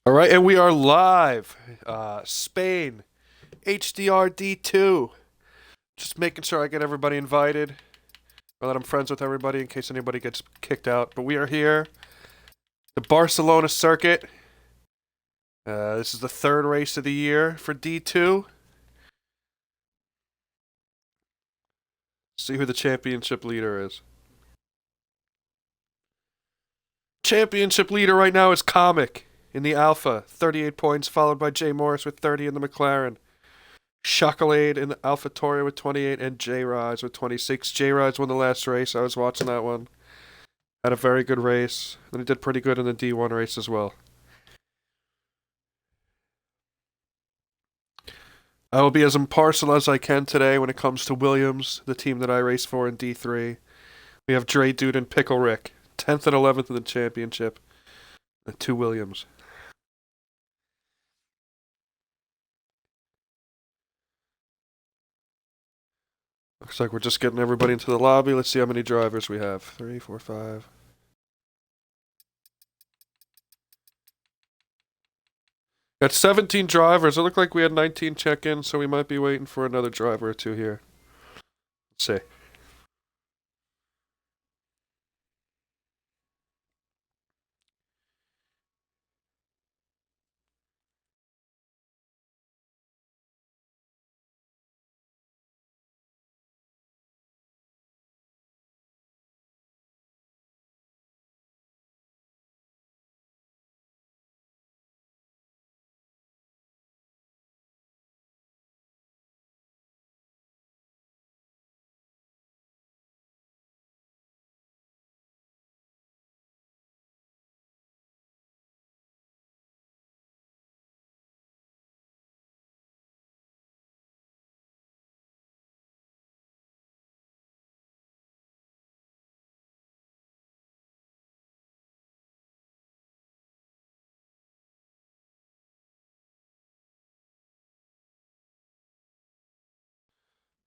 All right, and we are live. Spain, HDR D2. Just making sure I get everybody invited, or that I'm friends with everybody in case anybody gets kicked out. But we are here, the Barcelona circuit. This is the third race of the year for D2. See who the championship leader is. Championship leader right now is Comic in the Alpha, 38 points, followed by Jay Morris with 30 in the McLaren. Chocolade in the AlphaTauri with 28 and J-Rides with 26. J-Rides won the last race. I was watching that one. Had a very good race. And he did pretty good in the D1 race as well. I will be as impartial as I can today when it comes to Williams, the team that I race for in D3. We have Dre Dude and Pickle Rick, 10th and 11th in the championship. And 2 Williams. Looks like we're just getting everybody into the lobby. Let's see how many drivers we have. 3, 4, 5. Got 17 drivers. It looked like we had 19 check-ins, so we might be waiting for another driver or two here. Let's see.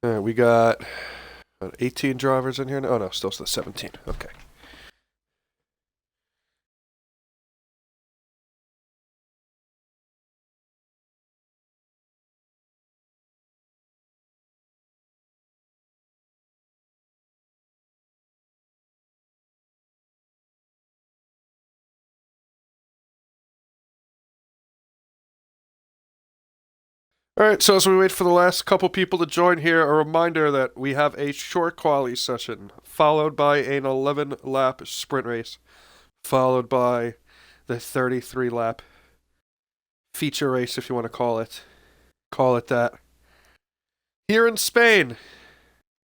We got 18 drivers in here now. Oh, no, still 17. Okay. All right, so as we wait for the last couple people to join here, a reminder that we have a short quali session, followed by an 11-lap sprint race, followed by the 33-lap feature race, if you want to call it. Call it that. Here in Spain,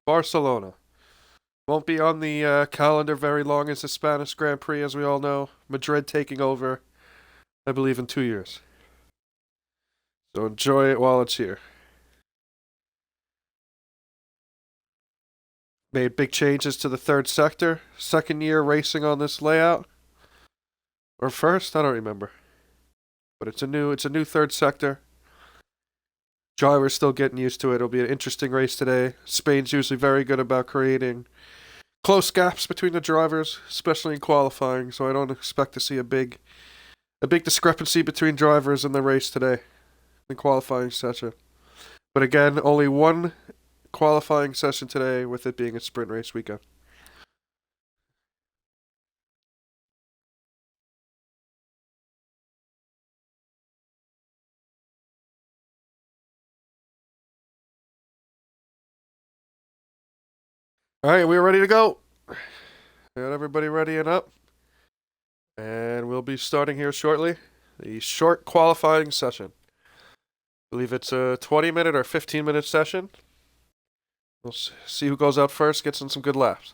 Barcelona. Won't be on the calendar very long as the Spanish Grand Prix, as we all know. Madrid taking over, I believe, in 2 years. So enjoy it while it's here. Made big changes to the third sector. Second year racing on this layout. Or first? I don't remember. But it's a new third sector. Drivers still getting used to it. It'll be an interesting race today. Spain's usually very good about creating close gaps between the drivers, especially in qualifying, so I don't expect to see a big discrepancy between drivers in the race today. The qualifying session. But again, only one qualifying session today, with it being a sprint race weekend. All right, we're ready to go. Got everybody ready and up. And we'll be starting here shortly. The short qualifying session. I believe it's a 20-minute or 15-minute session. We'll see who goes out first, gets in some good laps.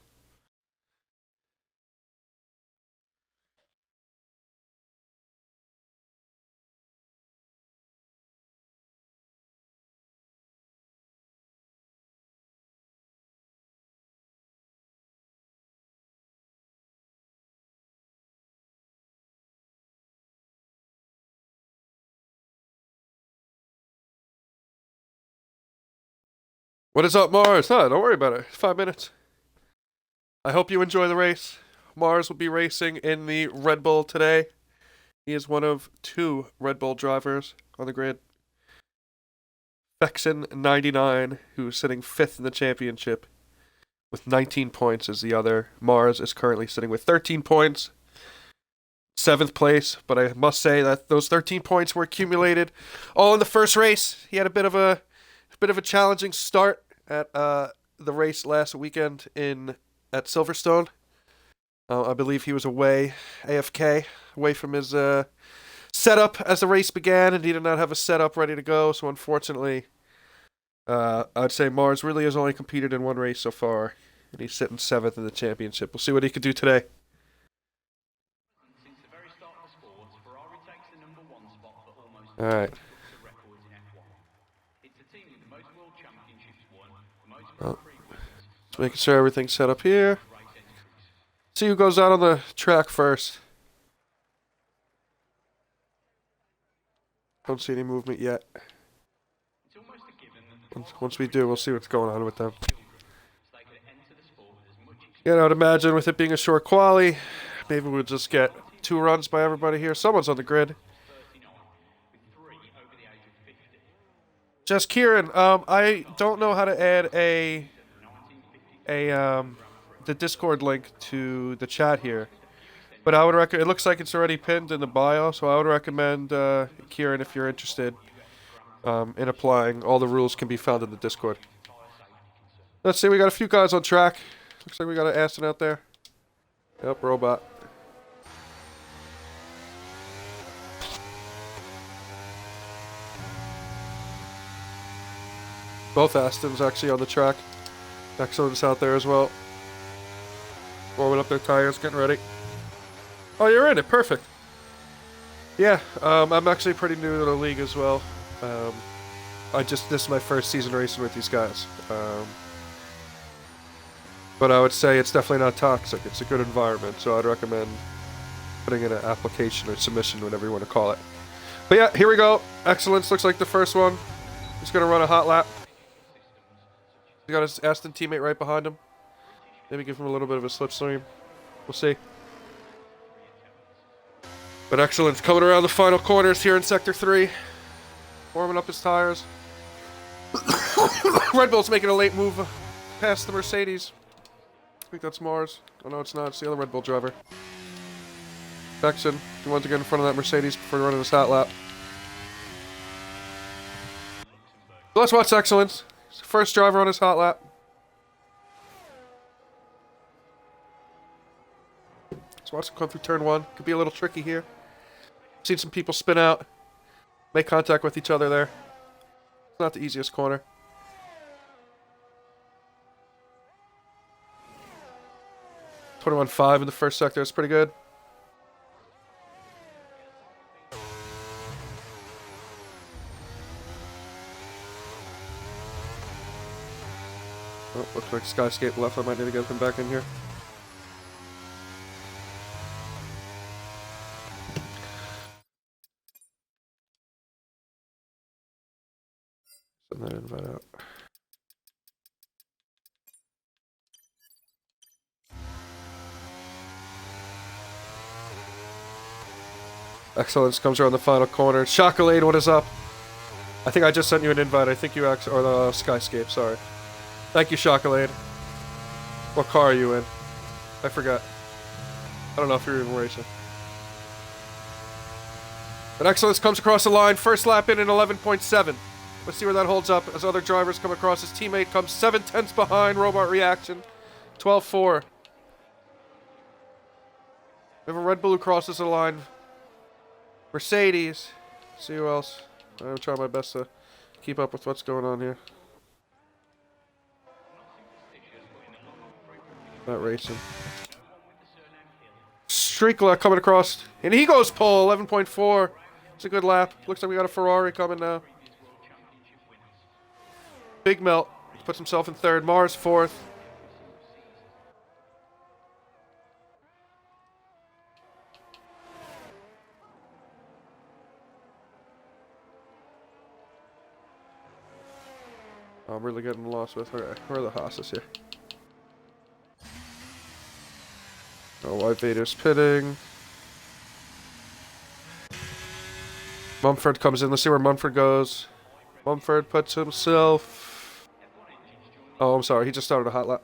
What is up, Mars? Don't worry about it. 5 minutes. I hope you enjoy the race. Mars will be racing in the Red Bull today. He is one of 2 Red Bull drivers on the grid. Fexen99, who's sitting 5th in the championship with 19 points, is the other. Mars is currently sitting with 13 points. 7th place, but I must say that those 13 points were accumulated all in the first race. He had a bit of a challenging start at the race last weekend at Silverstone. I believe he was away, AFK, away from his setup as the race began, and he did not have a setup ready to go. So unfortunately, I'd say Mars really has only competed in one race so far, and he's sitting 7th in the championship. We'll see what he could do today. All right. Well, just making sure everything's set up here. See who goes out on the track first. Don't see any movement yet. Once we do, we'll see what's going on with them. Yeah, I would imagine with it being a short quali, maybe we'll just get 2 runs by everybody here. Someone's on the grid. Just Kieran, I don't know how to add the Discord link to the chat here, but I would recommend. It looks like it's already pinned in the bio, so I would recommend Kieran, if you're interested in applying. All the rules can be found in the Discord. Let's see, we got a few guys on track. Looks like we got an Aston out there. Yep, robot. Both Astons actually on the track. Excellent's out there as well. Warming up their tires, getting ready. Oh, you're in it. Perfect. Yeah, I'm actually pretty new to the league as well. This is my first season racing with these guys. But I would say it's definitely not toxic. It's a good environment, so I'd recommend putting in an application or submission, whatever you want to call it. But yeah, here we go. Excellence looks like the first one. He's going to run a hot lap. He got his Aston teammate right behind him. Maybe give him a little bit of a slipstream. We'll see. But Excellence coming around the final corners here in Sector 3. Warming up his tires. Red Bull's making a late move past the Mercedes. I think that's Mars. Oh no, it's not. It's the other Red Bull driver. Jackson, he wants to get in front of that Mercedes before running his hot lap. So let's watch Excellence. He's the first driver on his hot lap. Let's watch him come through turn 1. Could be a little tricky here. Seen some people spin out. Make contact with each other there. It's not the easiest corner. Put him on 5 in the first sector. It's pretty good. Oh, looks like Skyscape left. I might need to get him back in here. Send that invite out. Excellence comes around the final corner. Chocolate, what is up? I think I just sent you an invite. I think you or the Skyscape, sorry. Thank you, Chocolate. What car are you in? I forgot. I don't know if you're even racing. But Excellence comes across the line. First lap in 11.7. Let's see where that holds up as other drivers come across. His teammate comes 7/10 behind. Robot reaction. 12.4. We have a Red Bull who crosses the line. Mercedes. See who else. I'm trying my best to keep up with what's going on here. Not racing. Streakler coming across. And he goes pole. 11.4. It's a good lap. Looks like we got a Ferrari coming now. Big Melt puts himself in 3rd. Mars 4th. I'm really getting lost with her. Where are the Haas's here? Oh, White Vader's pitting. Mumford comes in. Let's see where Mumford goes. Mumford puts himself... Oh, I'm sorry. He just started a hot lap.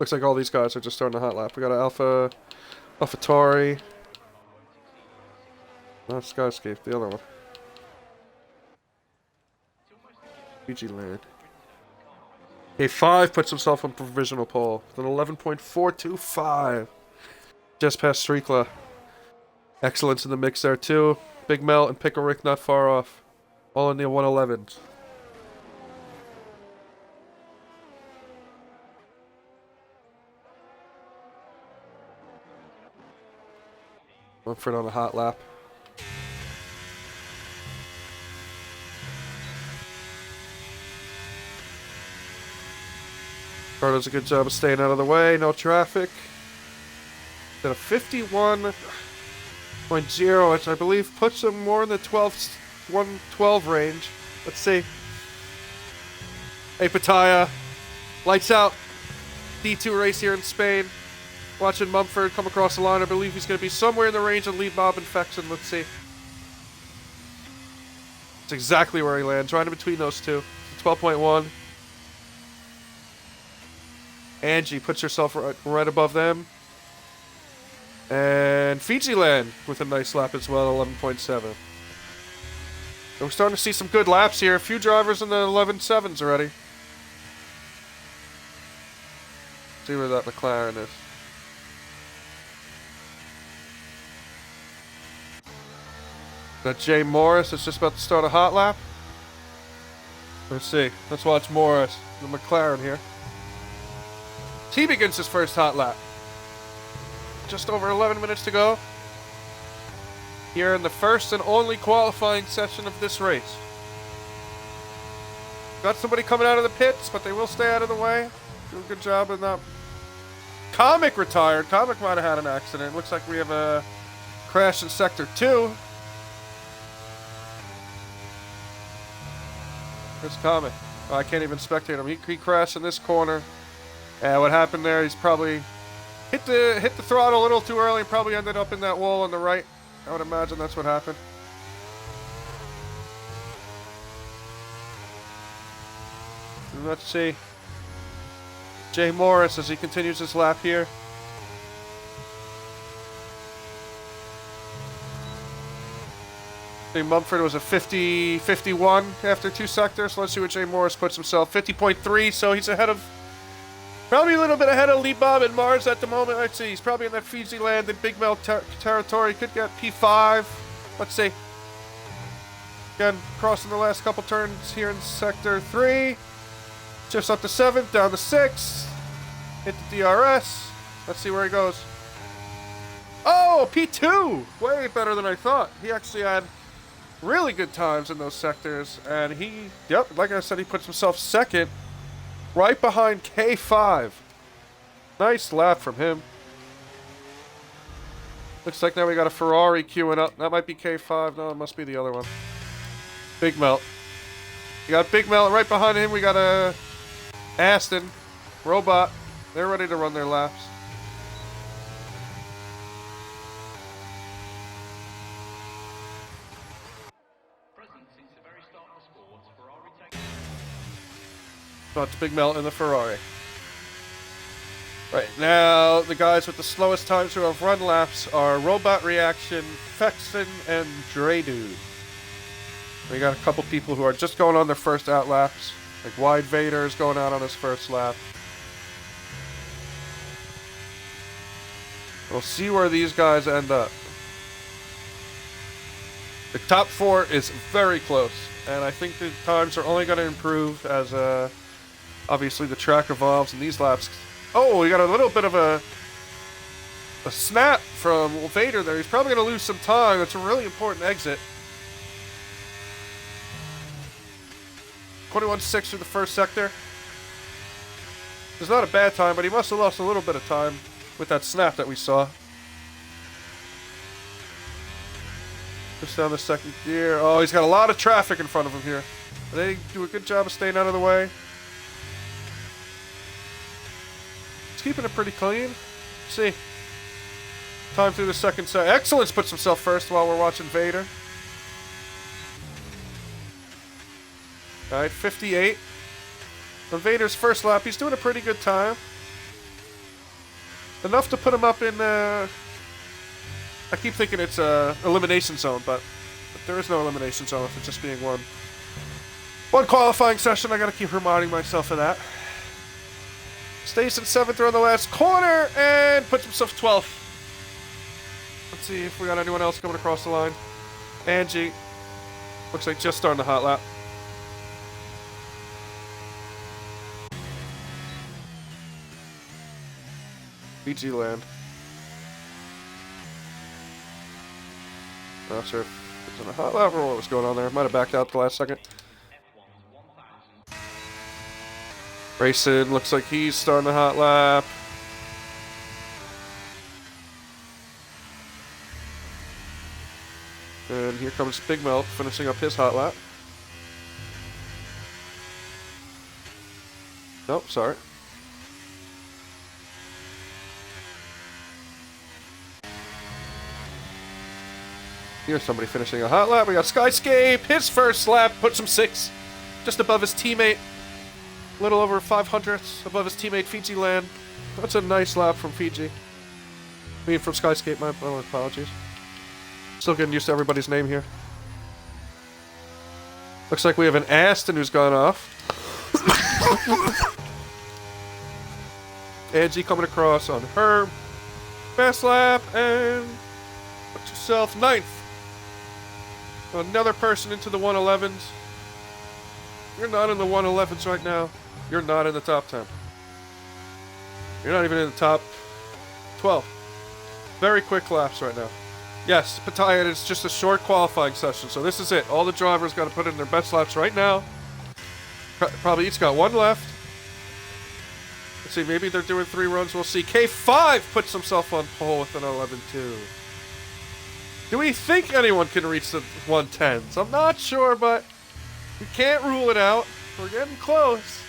Looks like all these guys are just starting a hot lap. We got an AlphaTauri. Not Skyscape, the other one. Fiji Land. A5 puts himself on provisional pole with an 11.425. Just past Strikla. Excellence in the mix there too. Big Mel and Pickle Rick not far off. All in the 111s. Mumford on a hot lap. Carter does a good job of staying out of the way. No traffic. Got a 51.0, which I believe puts him more in the 112 range. Let's see. Hey, Pataya. Lights out. D2 race here in Spain. Watching Mumford come across the line. I believe he's going to be somewhere in the range of Lee Bob and Fexen. Let's see. That's exactly where he lands. Right in between those two. 12.1. Angie puts herself right above them. And Fiji Land with a nice lap as well, 11.7. We're starting to see some good laps here. A few drivers in the 11.7s already. See where that McLaren is. Got Jay Morris that's just about to start a hot lap. Let's see. Let's watch Morris, the McLaren here. He begins his first hot lap. Just over 11 minutes to go. Here in the first and only qualifying session of this race. Got somebody coming out of the pits, but they will stay out of the way. Do a good job in that. Comic retired. Comic might have had an accident. Looks like we have a crash in Sector 2. There's Comic. Oh, I can't even spectate him. He crashed in this corner. And what happened there, he's probably hit the throttle a little too early and probably ended up in that wall on the right. I would imagine that's what happened. And let's see. Jay Morris as he continues his lap here. I think Mumford was a 50-51 after 2 sectors. So let's see what Jay Morris puts himself. 50.3, so he's ahead of... Probably a little bit ahead of Lee Bob and Mars at the moment. Let's see. He's probably in that Fiji Land and Big Mel territory. Could get P5. Let's see. Again, crossing the last couple turns here in Sector 3. Just up to 7th, down to 6th. Hit the DRS. Let's see where he goes. Oh, P2! Way better than I thought. He actually had really good times in those sectors. And he, yep, like I said, he puts himself second. Right behind K5. Nice lap from him. Looks like now we got a Ferrari queuing up. That might be K5. No, it must be the other one. Big Melt. You got Big Melt right behind him. We got a Aston. Robot. They're ready to run their laps. So it's Big Mel in the Ferrari. Right, now the guys with the slowest times who have run laps are Robot Reaction, Fexen, and Dre Dude. We got a couple people who are just going on their first out laps. Like Wide Vader is going out on his first lap. We'll see where these guys end up. The top 4 is very close, and I think the times are only going to improve as obviously the track evolves and these laps. Oh, we got a little bit of a snap from Vader there. He's probably going to lose some time. That's a really important exit. 21.6 through the first sector. It's not a bad time, but he must have lost a little bit of time with that snap that we saw. Just down the second gear. Oh, he's got a lot of traffic in front of him here. They do a good job of staying out of the way. He's keeping it pretty clean. Let's see. Time through the second set. Excellence puts himself first while we're watching Vader. Alright, 58. On Vader's first lap, he's doing a pretty good time. Enough to put him up in, I keep thinking it's a elimination zone, but there is no elimination zone if it's just being one qualifying session. I gotta keep reminding myself of that. Stays in 7th around the last corner and puts himself 12th. Let's see if we got anyone else coming across the line. Angie. Looks like just starting the hot lap. Fiji land. Not sure if it was in a hot lap or what was going on there. Might have backed out at the last second. Grayson looks like he's starting the hot lap. And here comes Big Mel finishing up his hot lap. Nope, sorry. Here's somebody finishing a hot lap. We got Skyscape. His first lap puts him 6th. Just above his teammate. A little over 500ths above his teammate Fiji Land. That's a nice lap from Fiji. I mean, from Skyscape, my apologies. Still getting used to everybody's name here. Looks like we have an Aston who's gone off. Angie coming across on her fast lap and put yourself 9th. Another person into the 111s. You're not in the 111s right now. You're not in the top 10. You're not even in the top 12. Very quick laps right now. Yes, Pattaya, it's just a short qualifying session, so this is it. All the drivers got to put in their best laps right now. Probably each got one left. Let's see, maybe they're doing 3 runs. We'll see. K5 puts himself on pole with an 11-2. Do we think anyone can reach the 110s? I'm not sure, but we can't rule it out. We're getting close.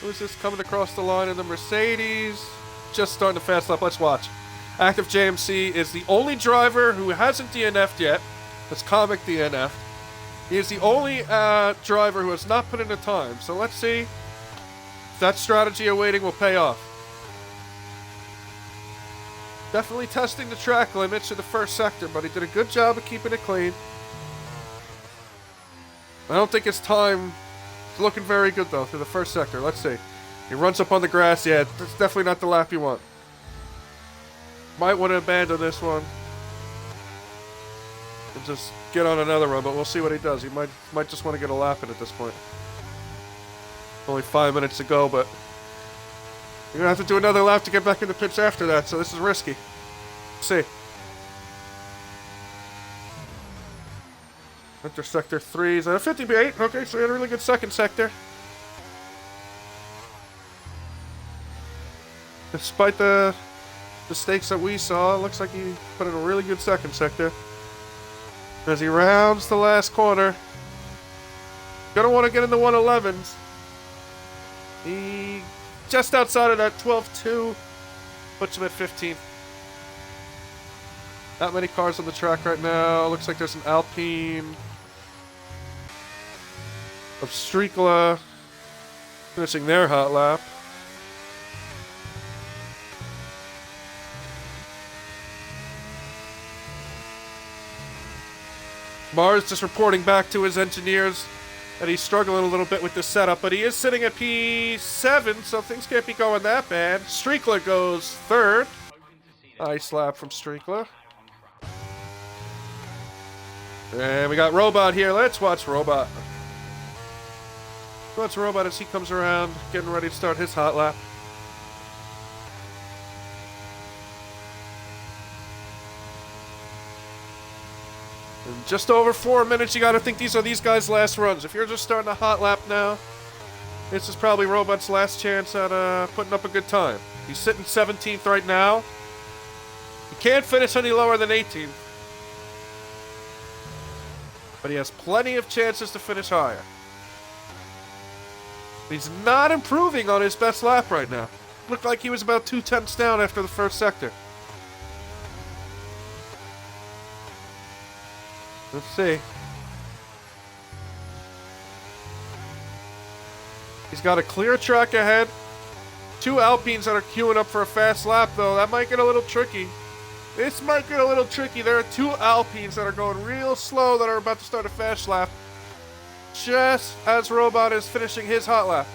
Who's this coming across the line in the Mercedes? Just starting the fast lap. Let's watch. Active JMC is the only driver who hasn't DNF'd yet. That's Comic DNF. He is the only driver who has not put in a time. So let's see if that strategy of waiting will pay off. Definitely testing the track limits in the first sector, but he did a good job of keeping it clean. I don't think his time is looking very good, though, through the first sector. Let's see. He runs up on the grass. Yeah, that's definitely not the lap you want. Might want to abandon this one and just get on another run, but we'll see what he does. He might just want to get a lap in at this point. Only 5 minutes to go, but you're going to have to do another lap to get back in the pits after that, so this is risky. Let's see. Enter sector 3 is at a 58. Okay, so he had a really good second sector. Despite the mistakes that we saw, it looks like he put in a really good second sector. As he rounds the last corner. Gonna want to get in the 111s. He just outside of that 12-2 puts him at 15th. Not many cars on the track right now. Looks like there's an Alpine of Strikla finishing their hot lap. Mars just reporting back to his engineers that he's struggling a little bit with the setup, but he is sitting at P7, so things can't be going that bad. Strikla goes 3rd. Nice lap from Strikla. And we got Robot here. Let's watch Robot. Let's watch Robot as he comes around, getting ready to start his hot lap. In just over 4 minutes, you gotta think these are these guys' last runs. If you're just starting a hot lap now, this is probably Robot's last chance at putting up a good time. He's sitting 17th right now. He can't finish any lower than 18th. But he has plenty of chances to finish higher. He's not improving on his best lap right now. Looked like he was about 2/10 down after the first sector. Let's see. He's got a clear track ahead. 2 Alpines that are queuing up for a fast lap, though. That might get a little tricky. This might get a little tricky. There are 2 Alpines that are going real slow that are about to start a fast lap. Just as Robot is finishing his hot lap.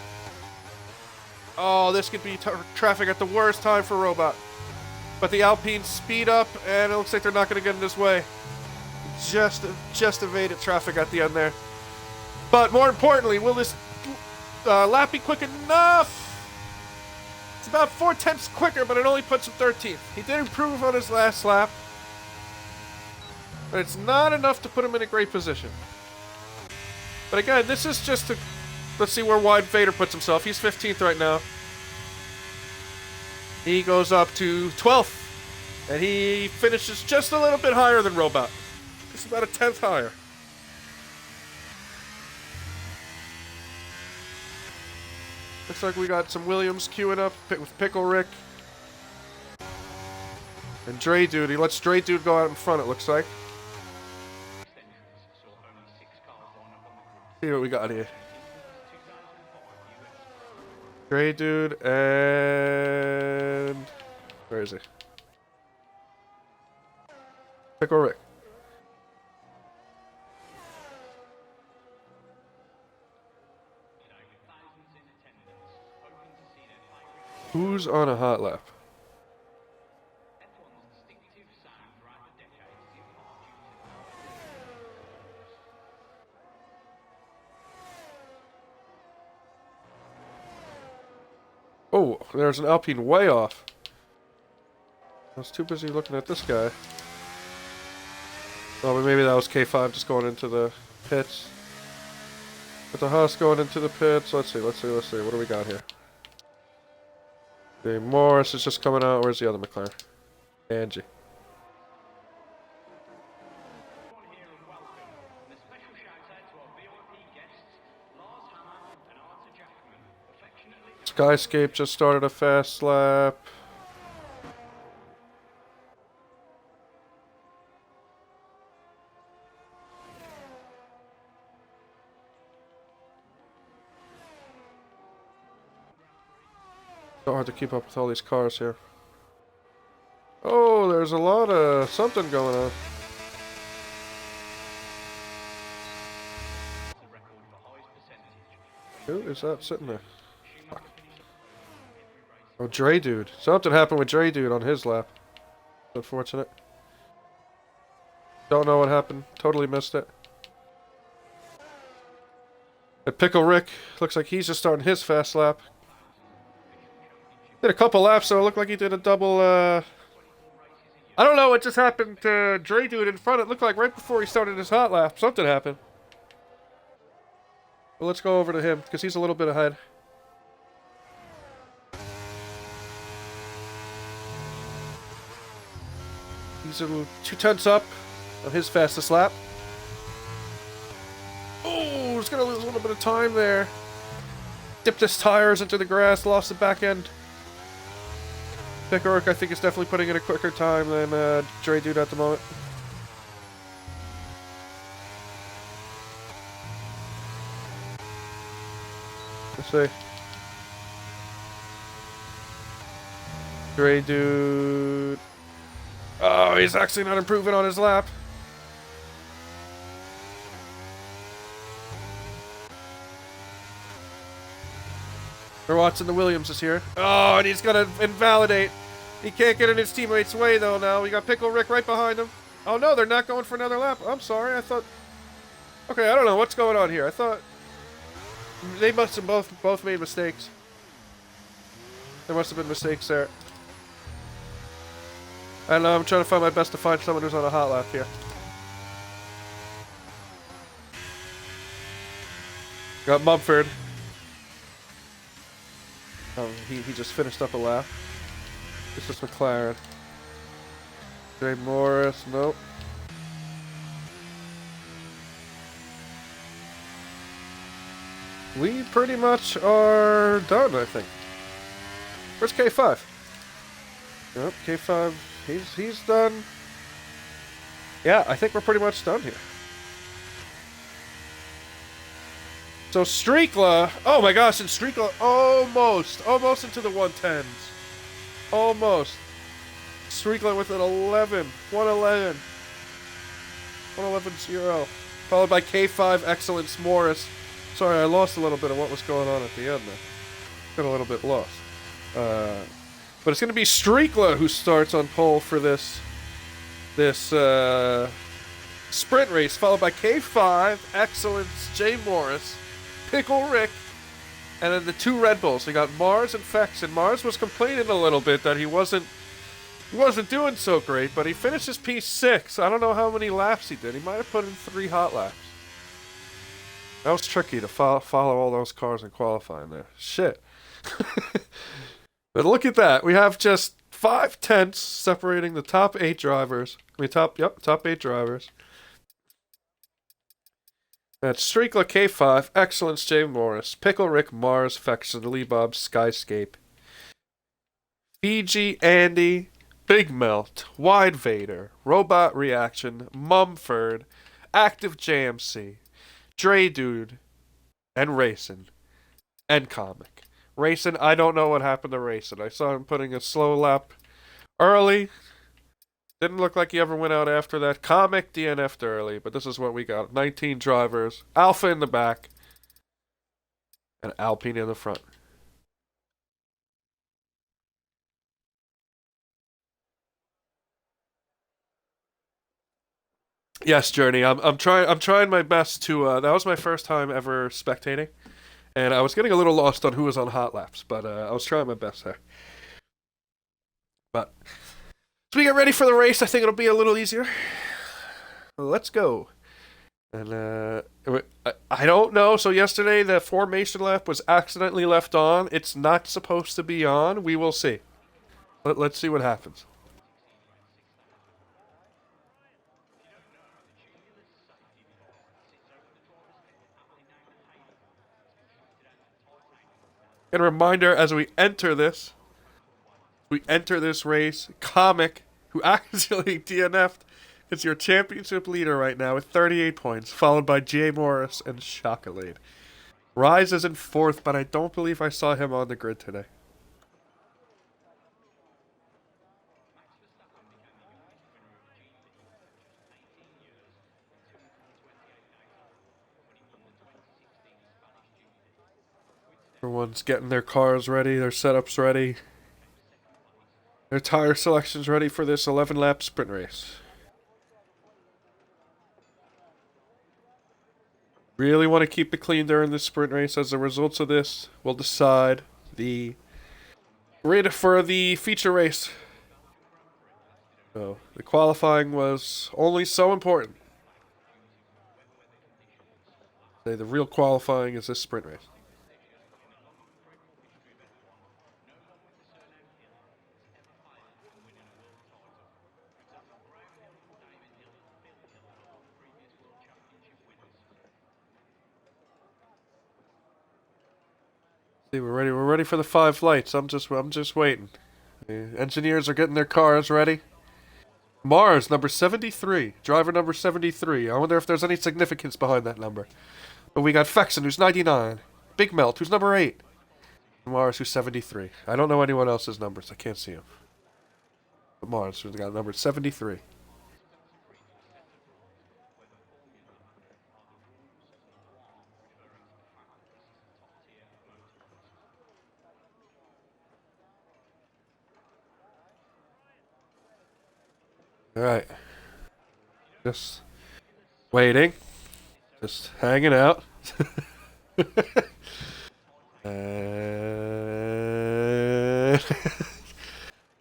Oh, this could be traffic at the worst time for Robot. But the Alpines speed up, and it looks like they're not going to get in his way. Just evaded traffic at the end there. But more importantly, will this lap be quick enough? It's about 4/10 quicker, but it only puts him 13th. He did improve on his last lap, but it's not enough to put him in a great position. But again, this is just to... Let's see where Wide Vader puts himself. He's 15th right now. He goes up to 12th, and he finishes just a little bit higher than Robot. Just about a 10th higher. Looks like we got some Williams queuing up with Pickle Rick. And Dre Dude. He lets Dre Dude go out in front, it looks like. See what we got here. Dre Dude and... Where is he? Pickle Rick. Who's on a hot lap? Oh, there's an Alpine way off. I was too busy looking at this guy. Oh, but maybe that was K5 just going into the pits. With the Haas going into the pits. Let's see. What do we got here? Okay, Morris is just coming out. Where's the other McLaren? Angie. Skyscape just started a fast lap. So hard to keep up with all these cars here. Oh, there's a lot of something going on. Who is that sitting there? Fuck. Oh, Dre Dude. Something happened with Dre Dude on his lap. Unfortunate. Don't know what happened. Totally missed it. And Pickle Rick looks like he's just starting his fast lap. Did a couple laps, so it looked like he did a double, I don't know what just happened to Dre Dude in front. It looked like right before he started his hot lap, something happened. Well, let's go over to him, because he's a little bit ahead. He's a little 2/10 up on his fastest lap. Oh, he's going to lose a little bit of time there. Dipped his tires into the grass, lost the back end. Pickle Rick, I think, is definitely putting in a quicker time than Dre Dude at the moment. Let's see. Dre Dude. Oh, he's actually not improving on his lap. We're watching the Williams is here. Oh, and he's gonna invalidate. He can't get in his teammate's way, though, now. We got Pickle Rick right behind him. Oh, no, they're not going for another lap. I'm sorry, I thought... Okay, I don't know what's going on here. I thought... They must have both made mistakes. There must have been mistakes there. And I'm trying to find my best to find someone who's on a hot lap here. Got Mumford. Oh, he just finished up a lap. This is McLaren. Jay Morris, nope. We pretty much are done, I think. Where's K5? Yep, K5, he's done. Yeah, I think we're pretty much done here. So Streakla, oh my gosh, and Streakla almost into the 110s. Almost. Streakla with an 11, 111, 111-0. Followed by K5 Excellence Morris. Sorry, I lost a little bit of what was going on at the end there. Got a little bit lost. But it's going to be Streakla who starts on pole for this sprint race, followed by K5 Excellence J Morris, Pickle Rick, and then the two Red Bulls. We got Mars and Fex, and Mars was complaining a little bit that he wasn't doing so great, but he finishes P6. I don't know how many laps he did. He might have put in 3 hot laps. That was tricky to follow all those cars in qualifying there. Shit. But look at that. We have just 5 tenths separating the top 8 drivers. Top 8 drivers. That's Streakla K5, Excellence J Morris, Pickle Rick, Mars, Fex, Lee Bob, Skyscape, Fiji, Andy, Big Melt, Wide Vader, Robot Reaction, Mumford, Active JMC, Dre Dude, and Racing, and Comic. Racing, I don't know what happened to Racing. I saw him putting a slow lap early. Didn't look like he ever went out after that. Comic DNF'd early, but this is what we got. 19 drivers, Alpha in the back, and Alpine in the front. Yes, Journey. I'm trying my best to. That was my first time ever spectating, and I was getting a little lost on who was on hot laps, but I was trying my best there. But as we get ready for the race, I think it'll be a little easier. Let's go. And I don't know. So yesterday the formation lap was accidentally left on. It's not supposed to be on. We will see. Let's see what happens. And a reminder as we enter this race, Comic, who actually DNF'd, is your championship leader right now with 38 points, followed by J Morris and Chocolate. Rise is in 4th, but I don't believe I saw him on the grid today. Everyone's getting their cars ready, their setups ready, their tire selections ready for this 11-lap sprint race. Really want to keep it clean during this sprint race, as the results of this will decide the grid for the feature race. So, the qualifying was only so important. The real qualifying is this sprint race. See, we're ready. We're ready for the 5 lights. I'm just waiting. The engineers are getting their cars ready. Mars, number 73. Driver number 73. I wonder if there's any significance behind that number. But we got Fexen, who's 99. Big Melt, who's number 8. Mars, who's 73. I don't know anyone else's numbers. I can't see them. But Mars, who's got number 73. Alright. Just waiting. Just hanging out.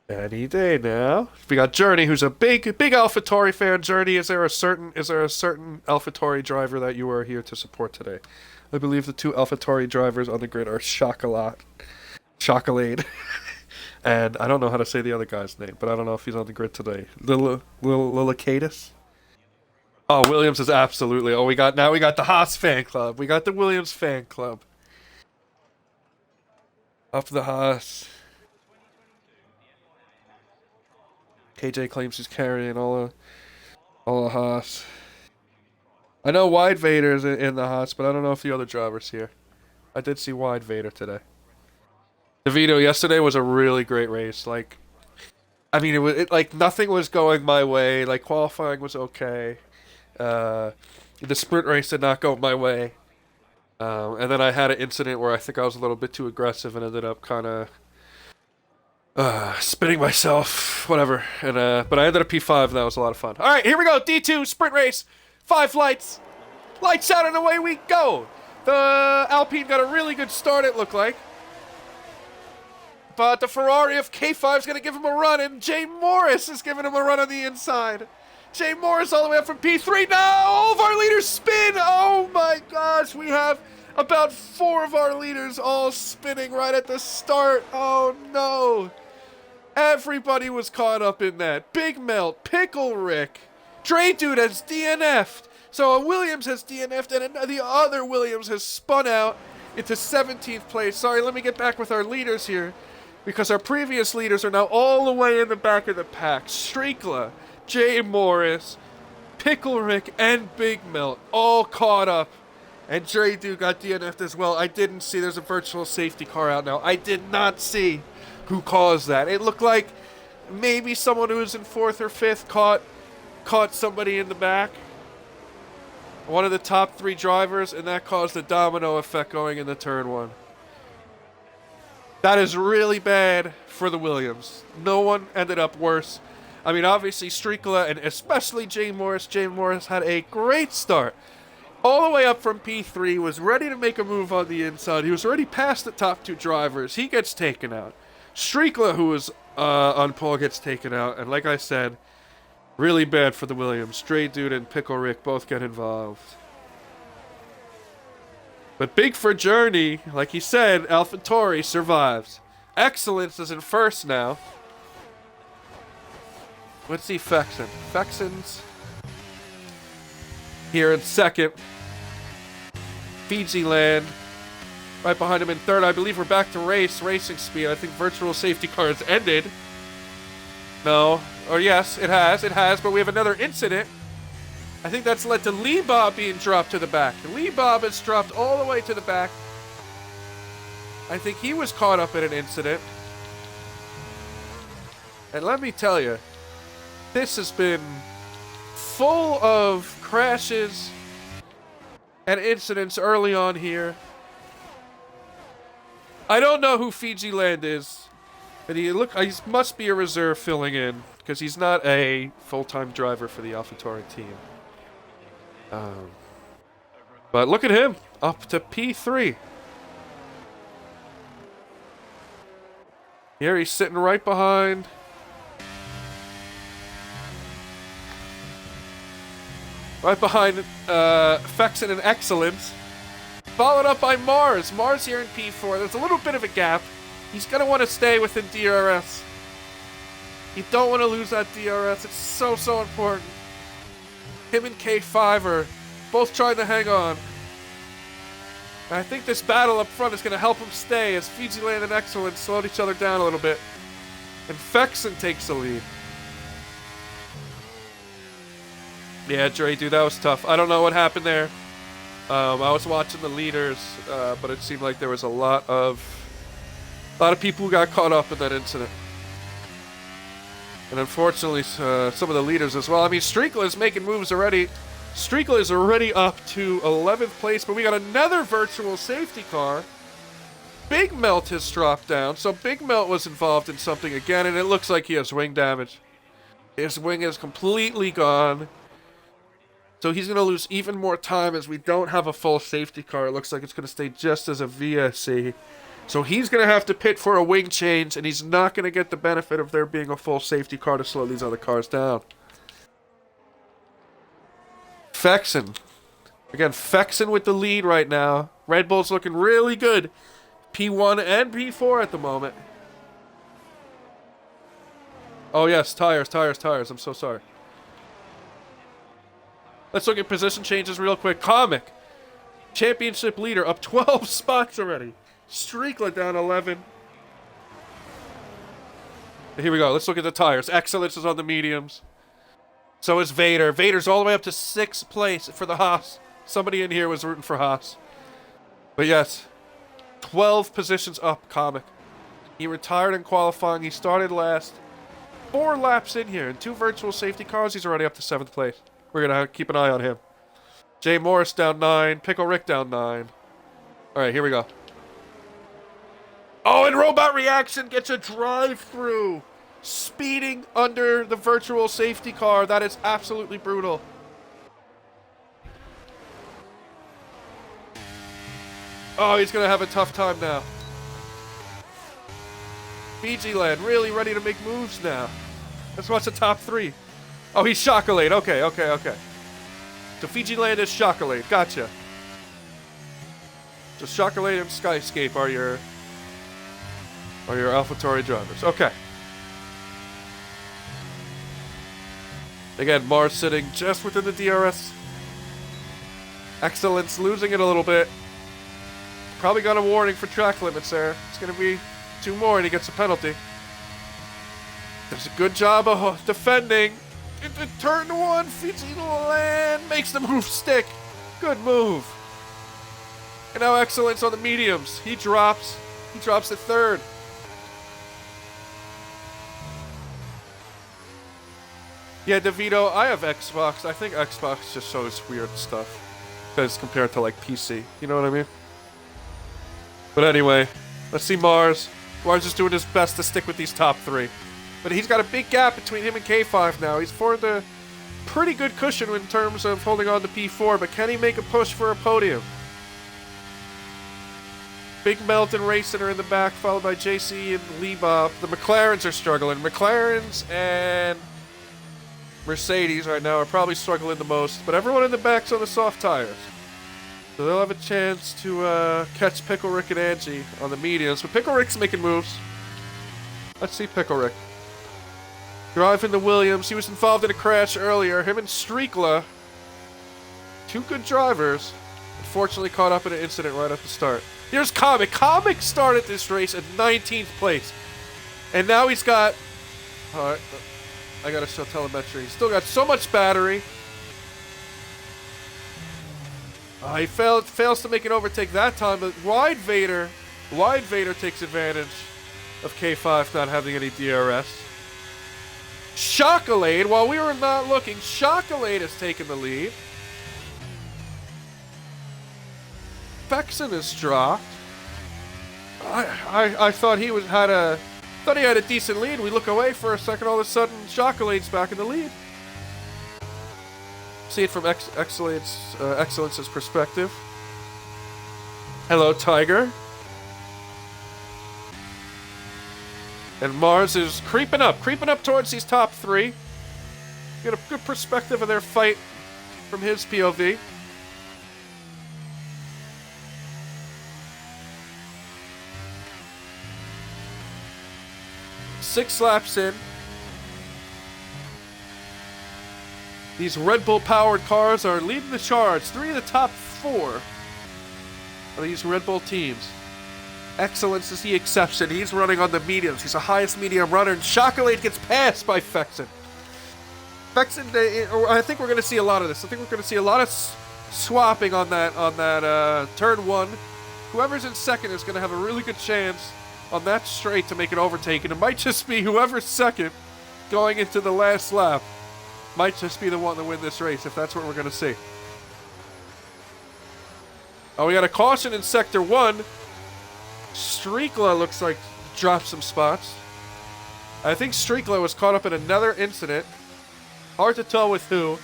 Any day now. We got Journey, who's a big AlphaTauri fan. Journey, is there a certain AlphaTauri driver that you are here to support today? I believe the 2 AlphaTauri drivers on the grid are Chocolate, and I don't know how to say the other guy's name, but I don't know if he's on the grid today. Lilicatus? Oh, Williams is absolutely. Oh, we got the Haas fan club. We got the Williams fan club. Up the Haas. KJ claims he's carrying all the Haas. I know Wide Vader's in the hots, but I don't know if the other driver's here. I did see Wide Vader today. DeVito, yesterday was a really great race. Like, I mean, like nothing was going my way. Like qualifying was okay. The sprint race did not go my way. And then I had an incident where I think I was a little bit too aggressive and ended up kind of spinning myself, whatever. And but I ended up P5, and that was a lot of fun. All right, here we go. D2 sprint race. 5 lights. Lights out, and away we go. The Alpine got a really good start, it looked like. But the Ferrari of K5 is going to give him a run, and Jay Morris is giving him a run on the inside. Jay Morris all the way up from P3. Now all of our leaders spin. Oh my gosh, we have about 4 of our leaders all spinning right at the start. Oh no. Everybody was caught up in that. Big Melt, Pickle Rick, Dre Dude has DNF'd. So a Williams has DNF'd, and the other Williams has spun out into 17th place. Sorry, let me get back with our leaders here, because our previous leaders are now all the way in the back of the pack. Streakla, Jay Morris, Pickle Rick, and Big Melt all caught up. And Dre Dude got DNF'd as well. I didn't see, there's a virtual safety car out now. I did not see who caused that. It looked like maybe someone who was in 4th or 5th caught somebody in the back. One of the top 3 drivers, and that caused a domino effect going into turn 1. That is really bad for the Williams. No one ended up worse. I mean, obviously, Streakla and especially Jay Morris. Jay Morris had a great start. All the way up from P3, was ready to make a move on the inside. He was already past the top 2 drivers. He gets taken out. Streakla, who was on pole, gets taken out. And like I said, really bad for the Williams. Stray Dude and Pickle Rick both get involved. But big for Journey, like he said, AlphaTauri survives. Excellence is in 1st now. Let's see Fexen. Fexen's here in 2nd. Fiji Land right behind him in 3rd. I believe we're back to racing speed. I think virtual safety car has ended. No. Or yes, it has, but we have another incident. I think that's led to Lee Bob being dropped to the back. Lee Bob is dropped all the way to the back. I think he was caught up in an incident. And let me tell you, this has been full of crashes and incidents early on here. I don't know who Fiji Land is, but he must be a reserve filling in, because he's not a full-time driver for the AlphaTauri team. But look at him, up to P3. Here he's sitting right behind Fexen and Excellence, followed up by Mars. Mars here in P4. There's a little bit of a gap. He's going to want to stay within DRS. You don't want to lose that DRS. It's so, so important. Him and K5 are both trying to hang on. And I think this battle up front is going to help him stay as Fiji Land and Excellence slowed each other down a little bit. And Fexen takes the lead. Yeah, Dre, dude, that was tough. I don't know what happened there. I was watching the leaders, but it seemed like there was a lot of people who got caught up in that incident. And unfortunately, some of the leaders as well. I mean, Streakla is making moves already. Streakla is already up to 11th place, but we got another virtual safety car. Big Melt has dropped down, so Big Melt was involved in something again, and it looks like he has wing damage. His wing is completely gone. So he's going to lose even more time as we don't have a full safety car. It looks like it's going to stay just as a VSC. So he's going to have to pit for a wing change, and he's not going to get the benefit of there being a full safety car to slow these other cars down. Fexen. Again, Fexen with the lead right now. Red Bull's looking really good. P1 and P4 at the moment. Oh yes, tires. I'm so sorry. Let's look at position changes real quick. Comic. Championship leader up 12 spots already. Streakla down 11. Here we go. Let's look at the tires. Excellence is on the mediums. So is Vader. Vader's all the way up to 6th place for the Haas. Somebody in here was rooting for Haas. But yes, 12 positions up, Comic. He retired in qualifying. He started last. 4 laps in here. And 2 virtual safety cars. He's already up to 7th place. We're going to keep an eye on him. Jay Morris down 9. Pickle Rick down 9. All right, here we go. Oh, and Robot Reaction gets a drive-through. Speeding under the virtual safety car. That is absolutely brutal. Oh, he's going to have a tough time now. Fiji Land really ready to make moves now. Let's watch the top 3. Oh, he's Chocolate. Okay. So Fiji Land is Chocolate. Gotcha. So Chocolate and Skyscape are your AlphaTauri drivers. Okay. Again, Mars sitting just within the DRS. Excellence losing it a little bit. Probably got a warning for track limits there. It's going to be 2 more and he gets a penalty. Does a good job of defending. Into turn 1, Fiji Land makes the move stick. Good move. And now Excellence on the mediums. He drops to 3rd. Yeah, DeVito, I have Xbox. I think Xbox just shows weird stuff. Because compared to like PC. You know what I mean? But anyway, let's see Mars. Mars is doing his best to stick with these top 3. But he's got a big gap between him and K5 now. He's formed a pretty good cushion in terms of holding on to P4, but can he make a push for a podium? Big Melt and Racing are in the back, followed by JC and Lee Bob. The McLarens are struggling. McLarens and Mercedes right now are probably struggling the most, but everyone in the back's on the soft tires. So they'll have a chance to catch Pickle Rick and Angie on the mediums. But Pickle Rick's making moves. Let's see Pickle Rick. Driving the Williams. He was involved in a crash earlier. Him and Streakla, 2 good drivers, unfortunately caught up in an incident right at the start. Here's Comic. Comic started this race at 19th place. And now he's got... Alright, I gotta show telemetry. He's still got so much battery. He fails to make an overtake that time, but Wide Vader takes advantage of K5 not having any DRS. Chocolate, while we were not looking, Chocolate has taken the lead. Fexen is dropped. I thought he had a decent lead. We look away for a second, all of a sudden Chocolate's back in the lead. See it from Excellence's perspective. Hello, Tiger. And Mars is creeping up towards these top 3. Get a good perspective of their fight from his POV. Six laps in. These Red Bull-powered cars are leading the charge. 3 of the top 4 of these Red Bull teams. Excellence is the exception. He's running on the mediums. He's the highest medium runner, and Chocolate gets passed by Fexen. I think we're going to see a lot of this. I think we're going to see a lot of swapping on that turn 1. Whoever's in second is going to have a really good chance on that straight to make an overtake, and it might just be whoever's second going into the last lap. Might just be the one to win this race, if that's what we're going to see. Oh, we got a caution in Sector 1. Streakla looks like dropped some spots. I think Streakla was caught up in another incident. Hard to tell with who.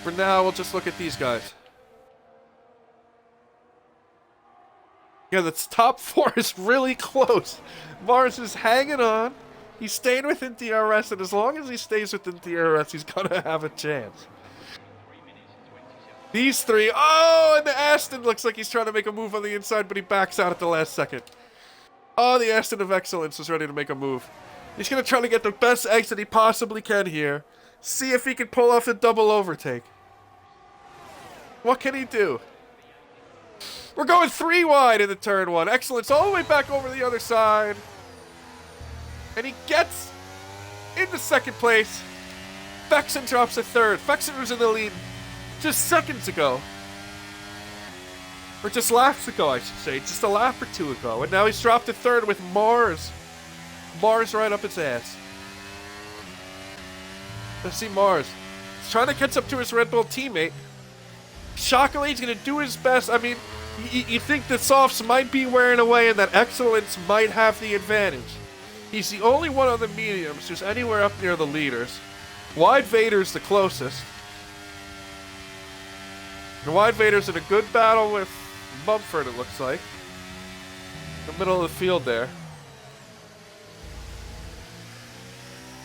For now, we'll just look at these guys. Yeah, the top 4 is really close. Mars is hanging on. He's staying within DRS, and as long as he stays within DRS, he's going to have a chance. These 3, oh, and the Aston looks like he's trying to make a move on the inside, but he backs out at the last second. Oh, the Aston of Excellence is ready to make a move. He's going to try to get the best exit he possibly can here. See if he can pull off the double overtake. What can he do? We're going 3 wide in the turn 1. Excellence all the way back over the other side. And he gets into second place. Fexen drops to third. Fexen was in the lead just seconds ago. Or just laps ago, I should say. Just a lap or two ago. And now he's dropped to third with Mars. Mars right up his ass. Let's see Mars. He's trying to catch up to his Red Bull teammate. Chocolate's going to do his best. I mean, you think the softs might be wearing away and that Excellence might have the advantage. He's the only one on the mediums who's anywhere up near the leaders. Wide Vader's the closest. And Wide Vader's in a good battle with Mumford, it looks like. In the middle of the field there.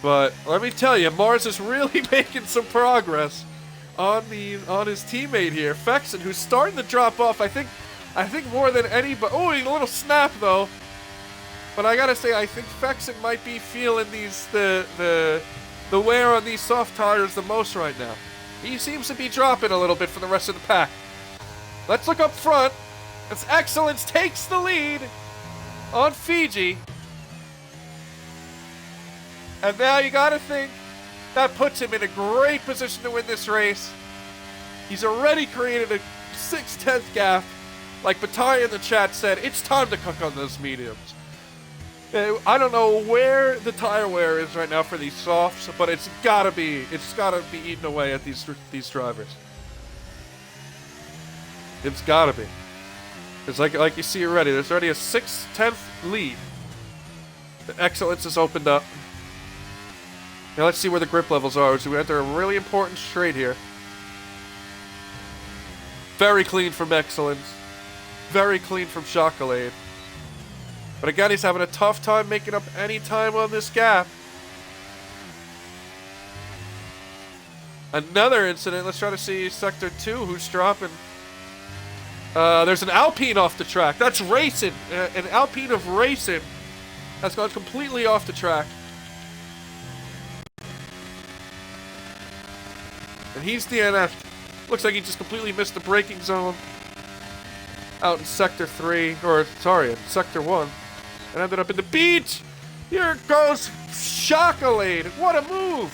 But let me tell you, Mars is really making some progress on his teammate here, Fexen, who's starting to drop off. I think more than anybody. Oh, a little snap though. But I gotta say, I think Fexen might be feeling the wear on these soft tires the most right now. He seems to be dropping a little bit from the rest of the pack. Let's look up front. As Excellence takes the lead on Fiji. And now you gotta think that puts him in a great position to win this race. He's already created a 6/10 gap. Like Battaglia in the chat said, it's time to cook on those mediums. I don't know where the tire wear is right now for these softs, but it's gotta be eating away at these drivers. It's gotta be. It's like you see already. There's already a 6/10 lead. The Excellence has opened up. Now let's see where the grip levels are as we enter a really important straight here. Very clean from Excellence. Very clean from Chocolate. But again, he's having a tough time making up any time on this gap. Another incident. Let's try to see Sector 2, who's dropping. There's an Alpine off the track. That's racing. An Alpine of racing has gone completely off the track. And he's DNF. Looks like he just completely missed the braking zone. Out in Sector 3, or sorry, in Sector 1. And ended up in the beach. Here goes Chocolate. What a move.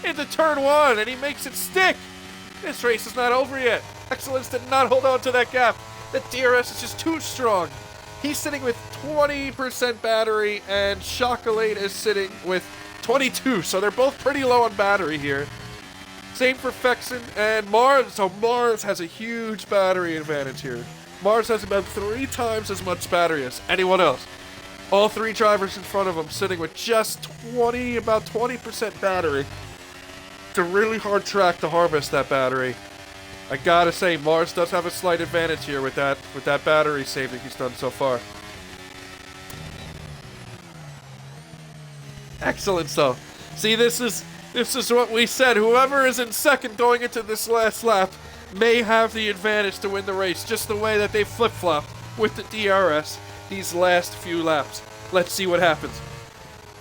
Into turn 1, and he makes it stick. This race is not over yet. Excellence did not hold on to that gap. The DRS is just too strong. He's sitting with 20% battery, and Chocolate is sitting with 22, so they're both pretty low on battery here. Same for Fexen and Mars. So Mars has a huge battery advantage here. Mars has about 3 times as much battery as anyone else. All 3 drivers in front of him sitting with just about 20% battery. It's a really hard track to harvest that battery. I gotta say, Mars does have a slight advantage here with that battery save that he's done so far. Excellent though. See, this is what we said. Whoever is in second going into this last lap may have the advantage to win the race, just the way that they flip-flopped with the DRS these last few laps. Let's see what happens.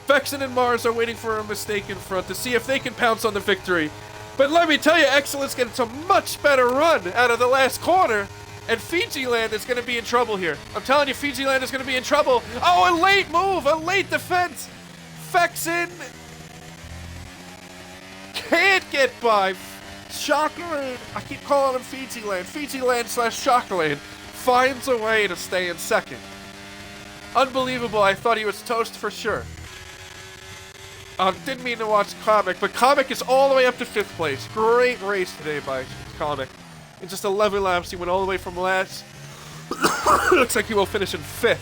Fexen and Mars are waiting for a mistake in front to see if they can pounce on the victory. But let me tell you, Excellence gets a much better run out of the last corner, and Fiji Land is going to be in trouble here. I'm telling you, Fiji Land is going to be in trouble. Oh, a late move, a late defense. Fexen can't get by. Chocolate, I keep calling him Fiji Land. Fiji Land / Chocolate finds a way to stay in second. Unbelievable. I thought he was toast for sure. Didn't mean to watch Comic, but Comic is all the way up to 5th place. Great race today by Comic. In just 11 laps, he went all the way from last. Looks like he will finish in 5th.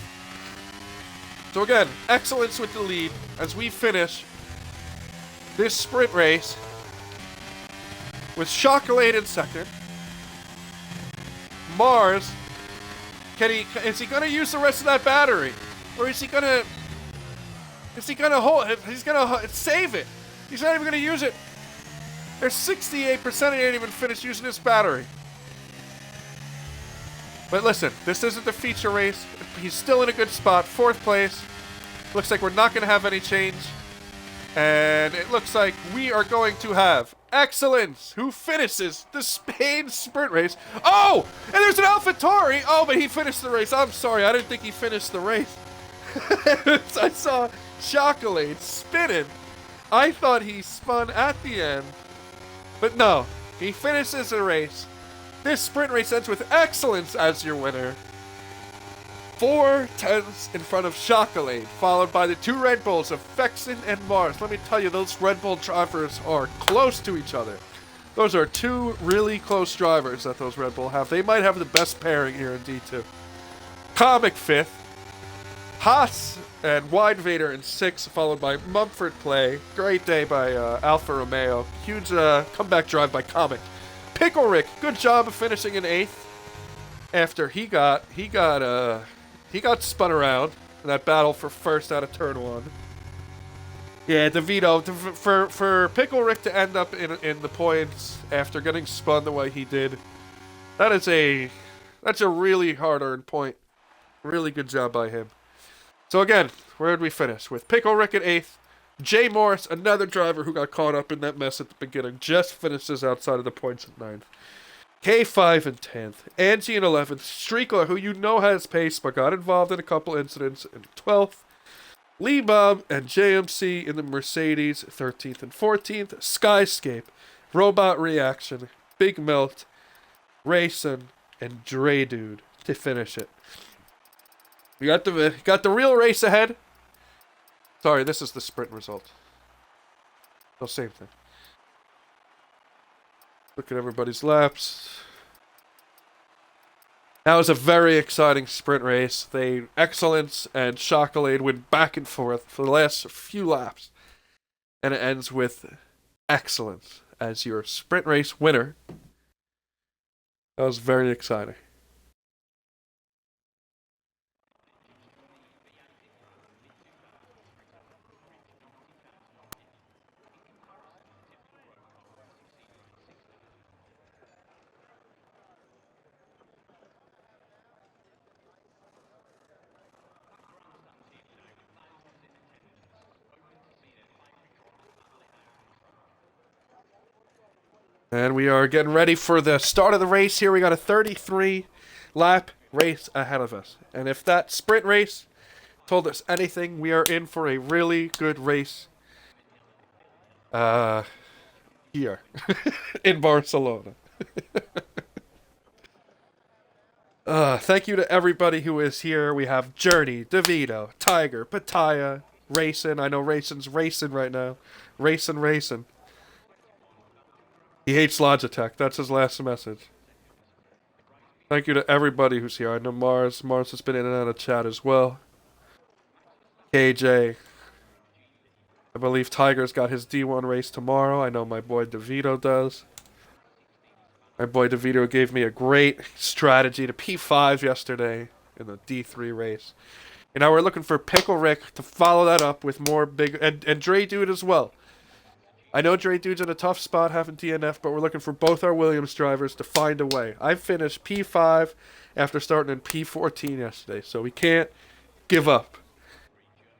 So again, Excellence with the lead as we finish this sprint race with Chocolate in second. Mars, is he gonna use the rest of that battery, or is he gonna hold it? He's gonna save it. He's not even gonna use it. There's 68%. He ain't even finished using his battery. But listen, this isn't the feature race. He's still in a good spot, 4th place. Looks like we're not gonna have any change. And it looks like we are going to have Excellence, who finishes the Spain sprint race. Oh! And there's an AlphaTauri! Oh, but he finished the race. I'm sorry, I didn't think he finished the race. I saw Chocolate spinning I thought he spun at the end, but no. He finishes the race. This sprint race ends with excellence as your winner. 4 tenths in front of Chocolate, followed by the 2 Red Bulls of Fexen and Mars. Let me tell you, those Red Bull drivers are close to each other. Those are 2 really close drivers that those Red Bull have. They might have the best pairing here in D2. Comic 5th. Haas and Wide Vader in 6th, followed by Mumford Play. Great day by Alfa Romeo. Huge comeback drive by Comic. Pickle Rick, good job of finishing in 8th. After he got spun around in that battle for first out of turn 1. Yeah, DeVito, for Pickle Rick to end up in the points after getting spun the way he did, that's a really hard-earned point. Really good job by him. So again, where did we finish? With Pickle Rick at 8th. Jay Morris, another driver who got caught up in that mess at the beginning, just finishes outside of the points at 9th. K5 in 10th. Angie in 11th. Streakler, who you know has pace but got involved in a couple incidents, in 12th. Lee Bomb and JMC in the Mercedes, 13th and 14th. Skyscape, Robot Reaction, Big Melt, Racing, and Dre Dude to finish it. We got the real race ahead. Sorry, this is the sprint result. No, same thing. Look at everybody's laps. That was a very exciting sprint race. Excellence and Chocolate went back and forth for the last few laps. And it ends with Excellence as your sprint race winner. That was very exciting. And we are getting ready for the start of the race here. We got a 33-lap race ahead of us. And if that sprint race told us anything, we are in for a really good race here in Barcelona. Thank you to everybody who is here. We have Journey, DeVito, Tiger, Pataya, Racing. I know Racing's racing right now. Racing. He hates Logitech. That's his last message. Thank you to everybody who's here. I know Mars. Mars has been in and out of chat as well. KJ. I believe Tiger's got his D1 race tomorrow. I know my boy DeVito does. My boy DeVito gave me a great strategy to P5 yesterday in the D3 race. And now we're looking for Pickle Rick to follow that up with more big... And Dre Dude as well. I know Dre Dude's in a tough spot having DNF, but we're looking for both our Williams drivers to find a way. I finished P5 after starting in P14 yesterday, so we can't give up.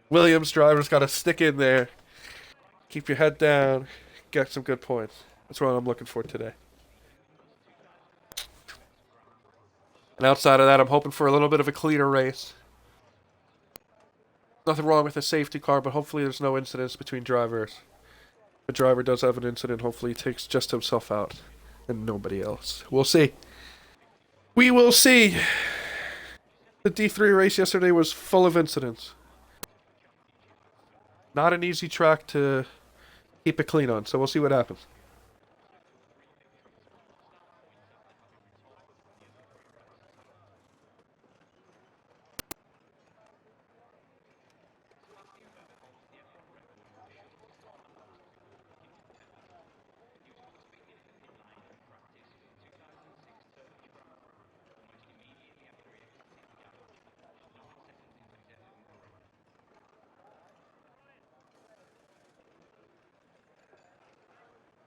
Williams drivers got to stick in there, keep your head down, get some good points. That's what I'm looking for today. And outside of that, I'm hoping for a little bit of a cleaner race. Nothing wrong with a safety car, but hopefully there's no incidents between drivers. The driver does have an incident. Hopefully he takes just himself out and nobody else. We'll see. We will see. The D3 race yesterday was full of incidents. Not an easy track to keep it clean on, so we'll see what happens.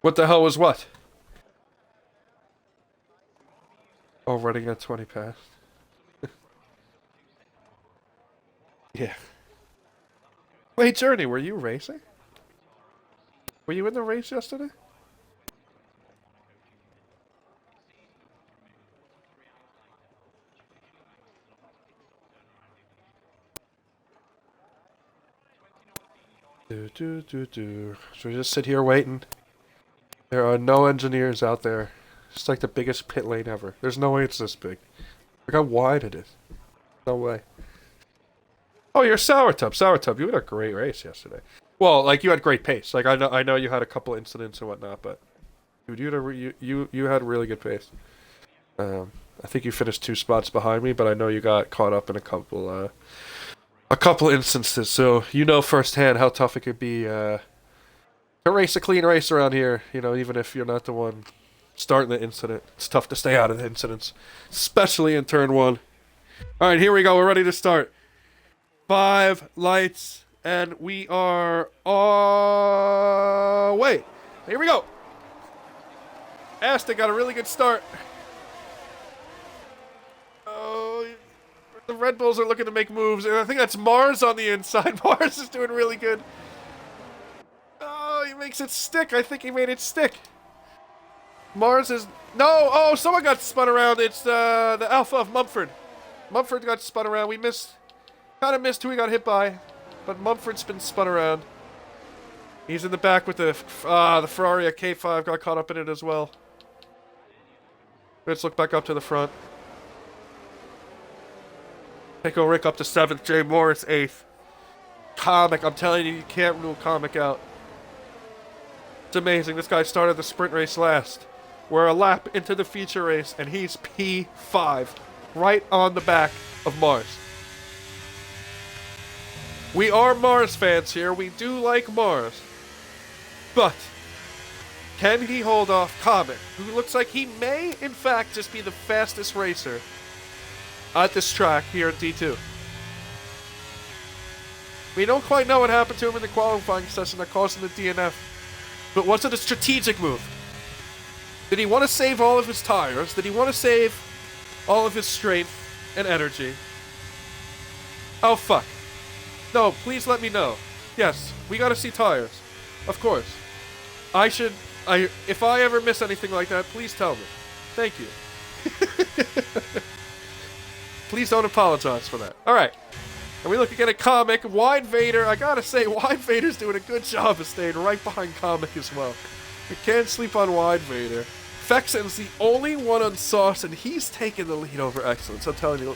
What the hell was what? Oh, running at 20 past. Yeah. Wait, Journey, were you racing? Were you in the race yesterday? Should we just sit here waiting? There are no engineers out there. It's like the biggest pit lane ever. There's no way it's this big. Look how wide it is. No way. Oh, you're Sourtub. Sourtub, you had a great race yesterday. Well, like, you had great pace. Like, I know you had a couple incidents and whatnot, but dude, you had a really good pace. I think you finished 2 spots behind me, but I know you got caught up in a couple instances, so you know firsthand how tough it could be to race a clean race around here. You know, even if you're not the one starting the incident, it's tough to stay out of the incidents, especially in turn 1. All right, here we go. We're ready to start. 5 lights, and we are away. Here we go. Aston got a really good start. Oh, the Red Bulls are looking to make moves, and I think that's Mars on the inside. Mars is doing really good. Oh, he makes it stick. I think he made it stick. Mars is... No! Oh, someone got spun around. It's the Alpha of Mumford. Mumford got spun around. We missed... Kind of missed who he got hit by, but Mumford's been spun around. He's in the back with the Ferrari at K5 got caught up in it as well. Let's look back up to the front. Pico Rick up to 7th, Jay Morris 8th. Comic, I'm telling you, you can't rule Comic out. It's amazing. This guy started the sprint race last. We're a lap into the feature race, and he's P5, right on the back of Mars. We are Mars fans here. We do like Mars. But can he hold off Comet, who looks like he may, in fact, just be the fastest racer at this track here at D2? We don't quite know what happened to him in the qualifying session that caused him the DNF. But was it a strategic move? Did he want to save all of his tires? Did he want to save all of his strength and energy? Oh, fuck. No, please let me know. Yes, we gotta see tires. Of course. If I ever miss anything like that, please tell me. Thank you. Please don't apologize for that. Alright. And we look again at Comic. Wide Vader, I gotta say, Wide Vader's doing a good job of staying right behind Comic as well. We can't sleep on Wide Vader. Fexen's the only one on Sauce, and he's taking the lead over Excellence. I'm telling you,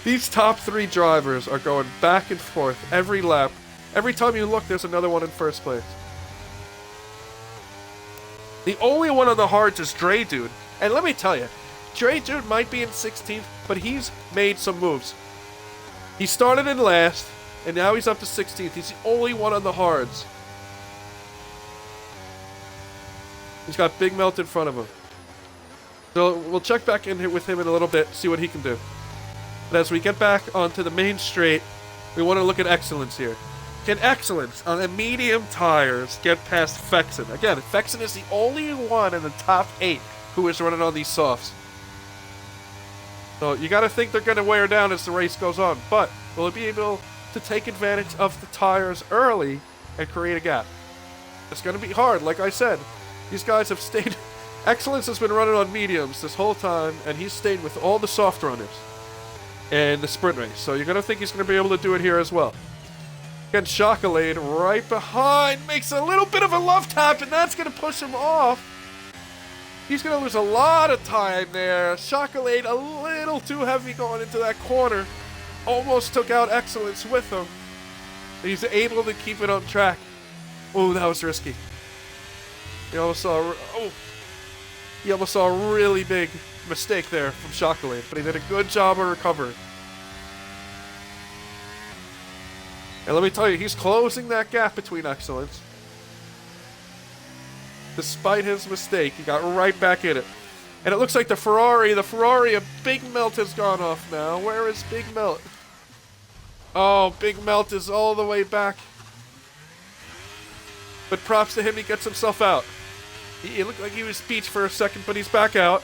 these top 3 drivers are going back and forth every lap. Every time you look, there's another one in first place. The only one on the hards is Dre Dude. And let me tell you, Dre Dude might be in 16th, but he's made some moves. He started in last, and now he's up to 16th. He's the only one on the hards. He's got Big Melt in front of him. So we'll check back in here with him in a little bit, see what he can do. But as we get back onto the main straight, we want to look at Excellence here. Can Excellence on the medium tires get past Fexen? Again, Fexen is the only one in the top 8 who is running on these softs. So you got to think they're going to wear down as the race goes on. But will it be able to take advantage of the tires early and create a gap? It's going to be hard, like I said. These guys have stayed... Excellence has been running on mediums this whole time, and he's stayed with all the soft runners in the sprint race. So you're going to think he's going to be able to do it here as well. Again, Chocolate right behind. Makes a little bit of a love tap, and that's going to push him off. He's going to lose a lot of time there. Chocolate a little too heavy going into that corner. Almost took out Excellence with him. He's able to keep it on track. Oh, that was risky. He almost saw a really big mistake there from Chocolate, but he did a good job of recovering. And let me tell you, he's closing that gap between Excellence. Despite his mistake, he got right back in it. And it looks like the Ferrari, a Big Melt has gone off now. Where is Big Melt? Oh, Big Melt is all the way back. But props to him, he gets himself out. It looked like he was beached for a second, but he's back out.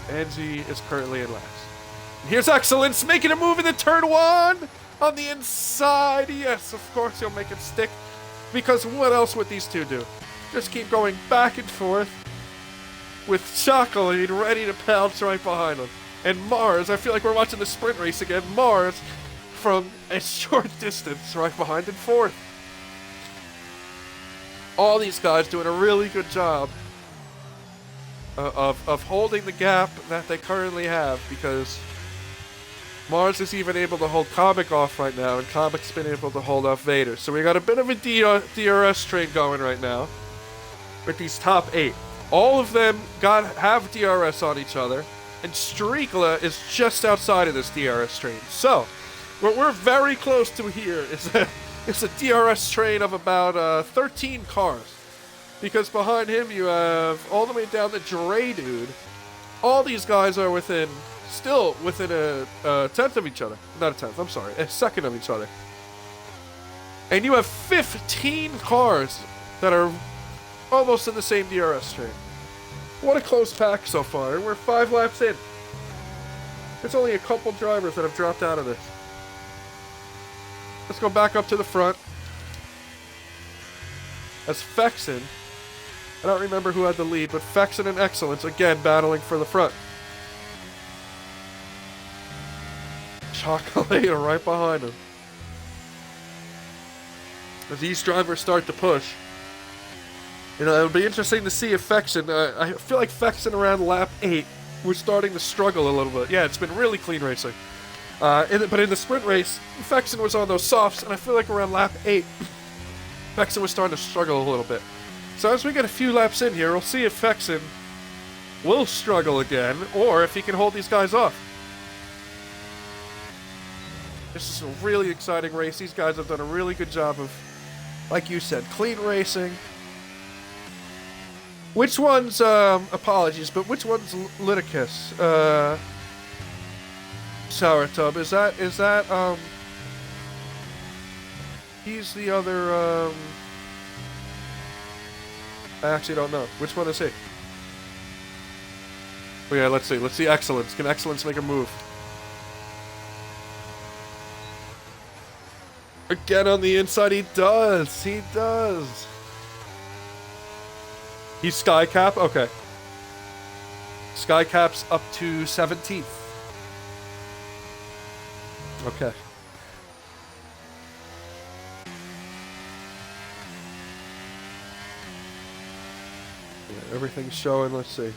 Angie is currently in last. And here's Excellence making a move in the turn 1 on the inside. Yes, of course he'll make it stick. Because what else would these two do? Just keep going back and forth with Chocolate ready to pounce right behind him. And Mars, I feel like we're watching the sprint race again. Mars from a short distance right behind in fourth. All these guys doing a really good job of holding the gap that they currently have, because Mars is even able to hold Comic off right now, and Comic's been able to hold off Vader. So we got a bit of a DRS train going right now with these top 8. All of them have DRS on each other, and Streakla is just outside of this DRS train. So what we're very close to here is a DRS train of about 13 cars. Because behind him you have all the way down to Dre Dude. All these guys are still within a tenth of each other. Not a tenth, I'm sorry, a second of each other. And you have 15 cars that are almost in the same DRS train. What a close pack so far, and we're 5 laps in. There's only a couple drivers that have dropped out of this. Let's go back up to the front. As Fexen, I don't remember who had the lead, but Fexen and Excellence again battling for the front. Chocolate are right behind him. As these drivers start to push, it'll be interesting to see if Fexen, I feel like Fexen around lap 8, we're starting to struggle a little bit. Yeah, it's been really clean racing. But in the sprint race, Fexen was on those softs, and I feel like around lap 8, Fexen was starting to struggle a little bit. So as we get a few laps in here, we'll see if Fexen will struggle again, or if he can hold these guys off. This is a really exciting race. These guys have done a really good job of, like you said, clean racing. Which one's, apologies, but which one's Lidicus? Sour Tub, is that, he's the other, I actually don't know. Which one is he? Oh yeah, let's see Excellence. Can Excellence make a move? Again on the inside, he does! He does! He's Skycap? Okay. Skycap's up to 17th. Okay. Yeah, everything's showing, let's see.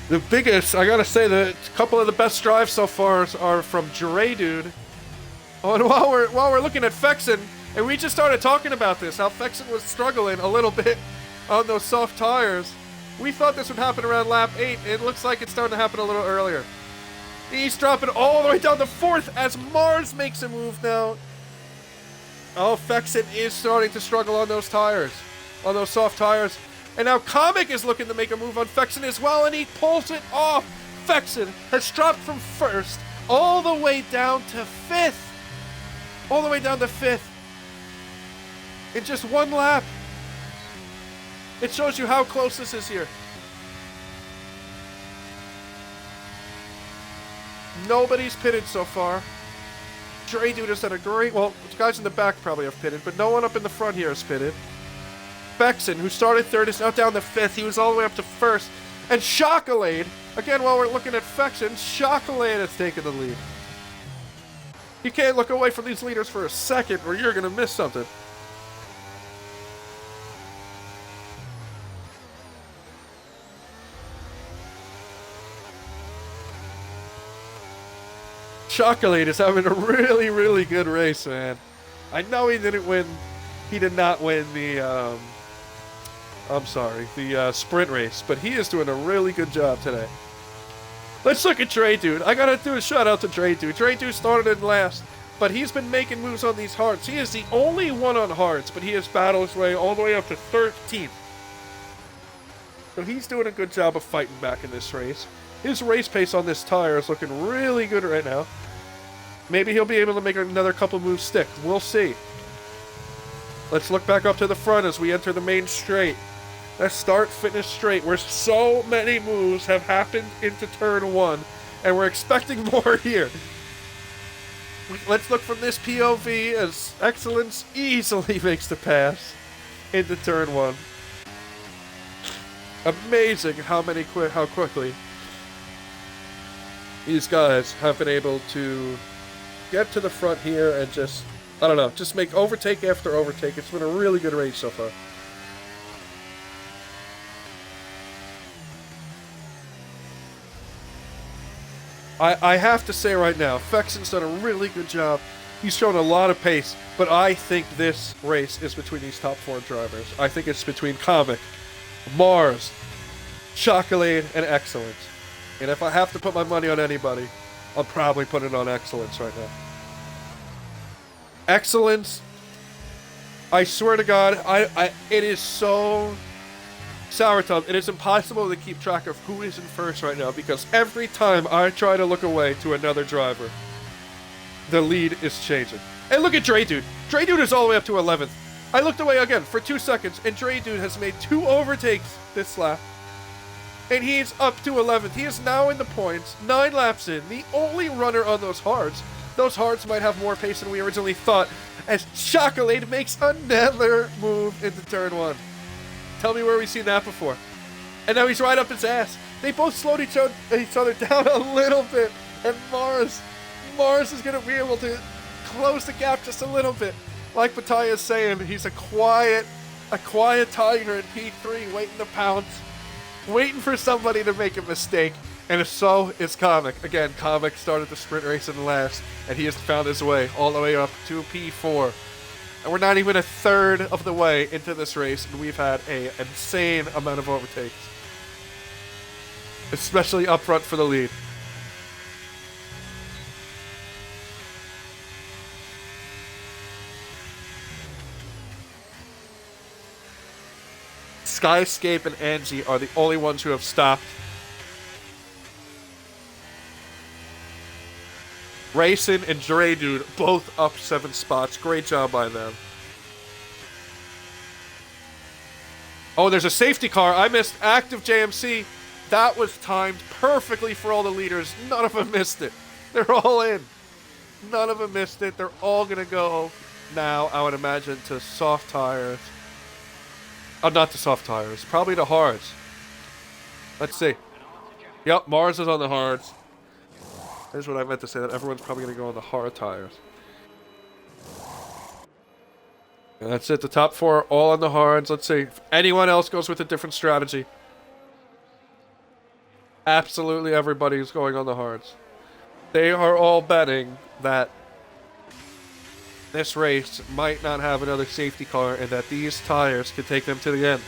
The biggest, I gotta say, a couple of the best drives so far are from Dre Dude. Oh, and while we're looking at Fexen, and we just started talking about this, how Fexen was struggling a little bit on those soft tires. We thought this would happen around lap 8. It looks like it's starting to happen a little earlier. He's dropping all the way down to 4th as Mars makes a move now. Oh, Fexen is starting to struggle on those tires, on those soft tires. And now Comic is looking to make a move on Fexen as well, and he pulls it off. Fexen has dropped from 1st all the way down to 5th. All the way down to 5th. In just one lap. It shows you how close this is here. Nobody's pitted so far. Dre Dude has done a great... Well, the guys in the back probably have pitted, but no one up in the front here has pitted. Fexen, who started 3rd, is now down to 5th. He was all the way up to 1st. And Chocolate, again, while we're looking at Fexen, Chocolate has taken the lead. You can't look away from these leaders for a second or you're going to miss something. Chocolate is having a really, really good race, man. I know he didn't win. He did not win the, the sprint race, but he is doing a really good job today. Let's look at Dre Dude. I gotta do a shout out to Dre Dude. Dre Dude started in last, but he's been making moves on these hards. He is the only one on hards, but he has battled his way all the way up to 13th. So he's doing a good job of fighting back in this race. His race pace on this tire is looking really good right now. Maybe he'll be able to make another couple moves stick. We'll see. Let's look back up to the front as we enter the main straight. That start-finish straight where so many moves have happened into turn 1, and we're expecting more here. Let's look from this POV as Excellence easily makes the pass into turn 1. Amazing how quickly These guys have been able to get to the front here and just, I don't know, just make overtake after overtake. It's been a really good race so far. I have to say right now, Fexen's done a really good job. He's shown a lot of pace, but I think this race is between these top 4 drivers. I think it's between Comic, Mars, Chocolate, and Excellence. And if I have to put my money on anybody, I'll probably put it on Excellence right now. Excellence, I swear to God, it is so sour tongue. It is impossible to keep track of who is in first right now because every time I try to look away to another driver, the lead is changing. And look at Dre Dude. Dre Dude is all the way up to 11th. I looked away again for 2 seconds, and Dre Dude has made 2 overtakes this lap. And he's up to 11th. He is now in the points, 9 laps in, the only runner on those hards. Those hards might have more pace than we originally thought, as Chocolate makes another move into turn 1. Tell me where we've seen that before. And now he's right up his ass. They both slowed each other down a little bit. And Mars is going to be able to close the gap just a little bit. Like Battaglia is saying, he's a quiet tiger in P3 waiting to pounce. Waiting for somebody to make a mistake. And so is Comic. Again, Comic started the sprint race in last. And he has found his way all the way up to P4. And we're not even a third of the way into this race, and we've had an insane amount of overtakes. Especially up front for the lead. Skyscape and Angie are the only ones who have stopped. Racing and Dre Dude both up 7 spots. Great job by them. Oh, there's a safety car. I missed active JMC. That was timed perfectly for all the leaders. None of them missed it. They're all in. None of them missed it. They're all going to go now, I would imagine, to soft tires. Oh, not to soft tires. Probably to hards. Let's see. Yep, Mars is on the hards. Here's what I meant to say, that everyone's probably going to go on the hard tires. And that's it. The top 4 all on the hards. Let's see if anyone else goes with a different strategy. Absolutely everybody is going on the hards. They are all betting that this race might not have another safety car and that these tires could take them to the end.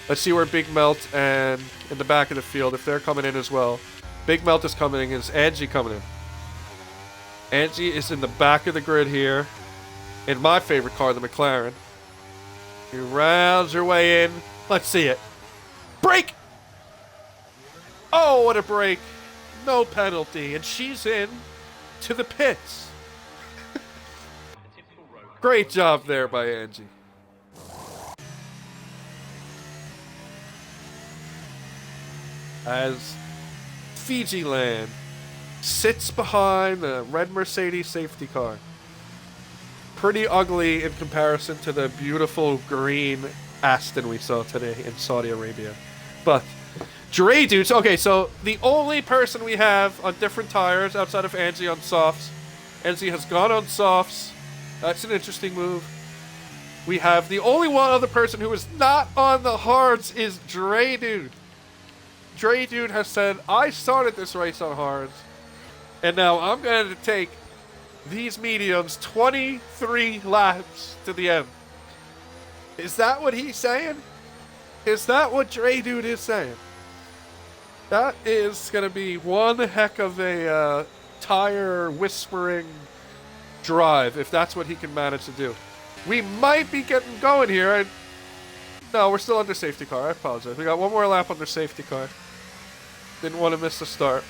Let's see where Big Melt and in the back of the field, if they're coming in as well. Big Melt is coming in. Is Angie coming in? Angie is in the back of the grid here. In my favorite car, the McLaren. She rounds her way in. Let's see it. Break! Oh, what a break. No penalty. And she's in to the pits. Great job there by Angie. As Fiji Land sits behind the red Mercedes safety car. Pretty ugly in comparison to the beautiful green Aston we saw today in Saudi Arabia. But Dre Dudes, okay, so the only person we have on different tires outside of Angie on softs. Angie has gone on softs. That's an interesting move. We have the only one other person who is not on the hards is Dre Dude. Dre Dude has said, I started this race on hards, and now I'm going to take these mediums 23 laps to the end. Is that what he's saying? Is that what Dre Dude is saying? That is going to be one heck of a tire whispering drive, if that's what he can manage to do. We might be getting going here. No, we're still under safety car. I apologize. We got one more lap under safety car. Didn't want to miss the start.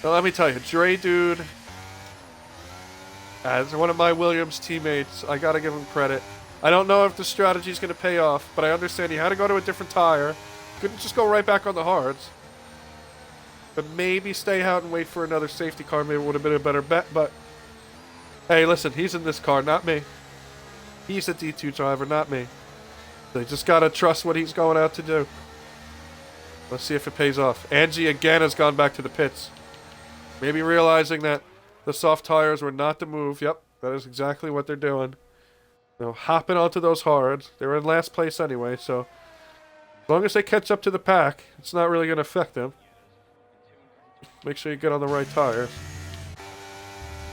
Now, let me tell you, Dre Dude, as one of my Williams teammates, I got to give him credit. I don't know if the strategy is going to pay off, but I understand he had to go to a different tire. Couldn't just go right back on the hards. But maybe stay out and wait for another safety car. Maybe it would have been a better bet, but hey, listen, he's in this car, not me. He's a D2 driver, not me. They just got to trust what he's going out to do. Let's see if it pays off. Angie again has gone back to the pits. Maybe realizing that the soft tires were not the move. Yep, that is exactly what they're doing. You know, hopping onto those hards. They were in last place anyway, so as long as they catch up to the pack, it's not really going to affect them. Make sure you get on the right tires.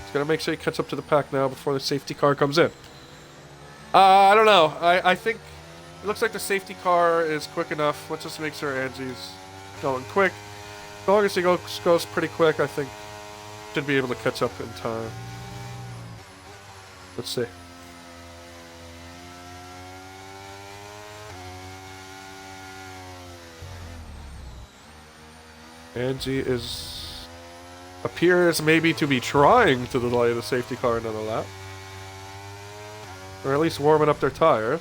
It's going to make sure you catch up to the pack now before the safety car comes in. I don't know. I think it looks like the safety car is quick enough. Let's just make sure Angie's going quick. As long as he goes pretty quick, I think should be able to catch up in time. Let's see. Angie appears maybe to be trying to delay the safety car another lap. Or at least warming up their tires.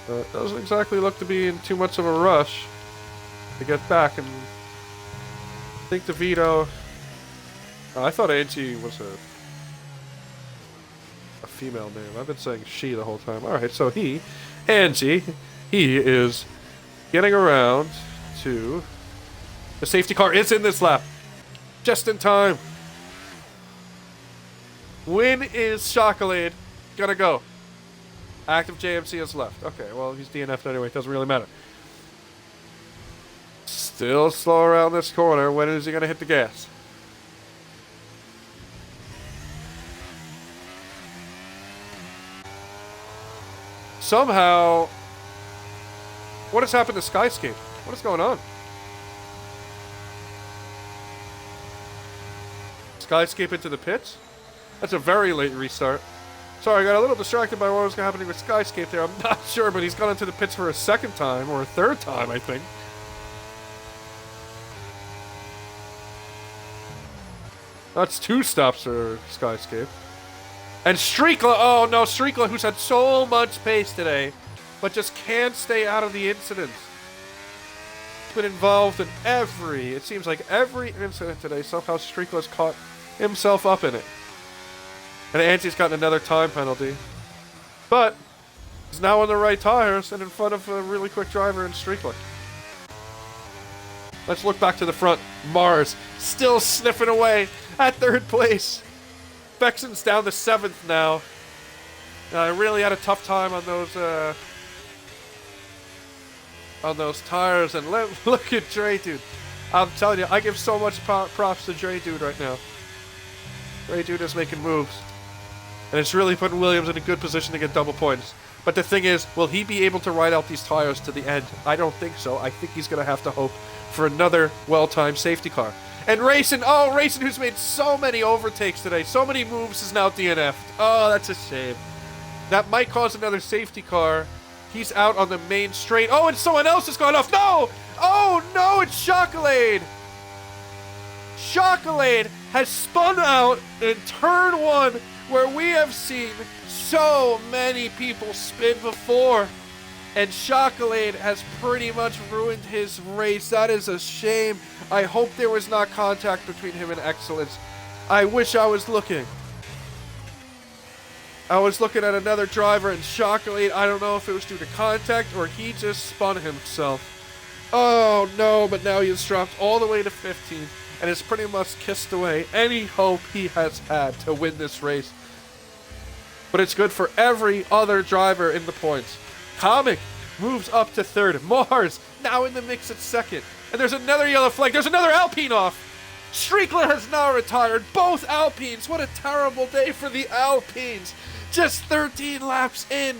It doesn't exactly look to be in too much of a rush to get back, and I think DeVito... I thought Angie was a female name. I've been saying she the whole time. Alright, so Angie, he is getting around to... The safety car is in this lap. Just in time. When is Chocolate gonna go? Active JMC has left. Okay, well, he's DNF'd anyway. It doesn't really matter. Still slow around this corner. When is he gonna hit the gas? Somehow... What has happened to Skyscape? What is going on? Skyscape into the pits? That's a very late restart. Sorry, I got a little distracted by what was happening with Skyscape there. I'm not sure, but he's gone into the pits for a second time, or a third time, I think. That's 2 stops for Skyscape. And Streakla, oh no, Streakla, who's had so much pace today, but just can't stay out of the incidents. He's been involved in it seems like every incident today. Somehow Streakla's caught himself up in it. And Angie's gotten another time penalty. But he's now on the right tires and in front of a really quick driver in Streakla. Let's look back to the front. Mars still sniffing away at 3rd place. Bexon's down to 7th now. Really had a tough time on those tires. And look at Dre Dude. I'm telling you, I give so much props to Dre Dude right now. Dre Dude is making moves. And it's really putting Williams in a good position to get double points. But the thing is, will he be able to ride out these tires to the end? I don't think so. I think he's going to have to hope for another well-timed safety car. And Racing, who's made so many overtakes today, so many moves, is now DNF'd. Oh, that's a shame. That might cause another safety car. He's out on the main straight. Oh, and someone else has gone off. No! Oh, no, it's Chocolate! Chocolate has spun out in turn 1, where we have seen so many people spin before. And Chocolate has pretty much ruined his race. That is a shame. I hope there was not contact between him and Excellence. I wish I was looking. I was looking at another driver, and Chocolate, I don't know if it was due to contact or he just spun himself. Oh no, but now he has dropped all the way to 15 and has pretty much kissed away any hope he has had to win this race. But it's good for every other driver in the points. Comic moves up to 3rd. Mars now in the mix at 2nd. And there's another yellow flag. There's another Alpine off. Streakler has now retired. Both Alpines. What a terrible day for the Alpines. Just 13 laps in.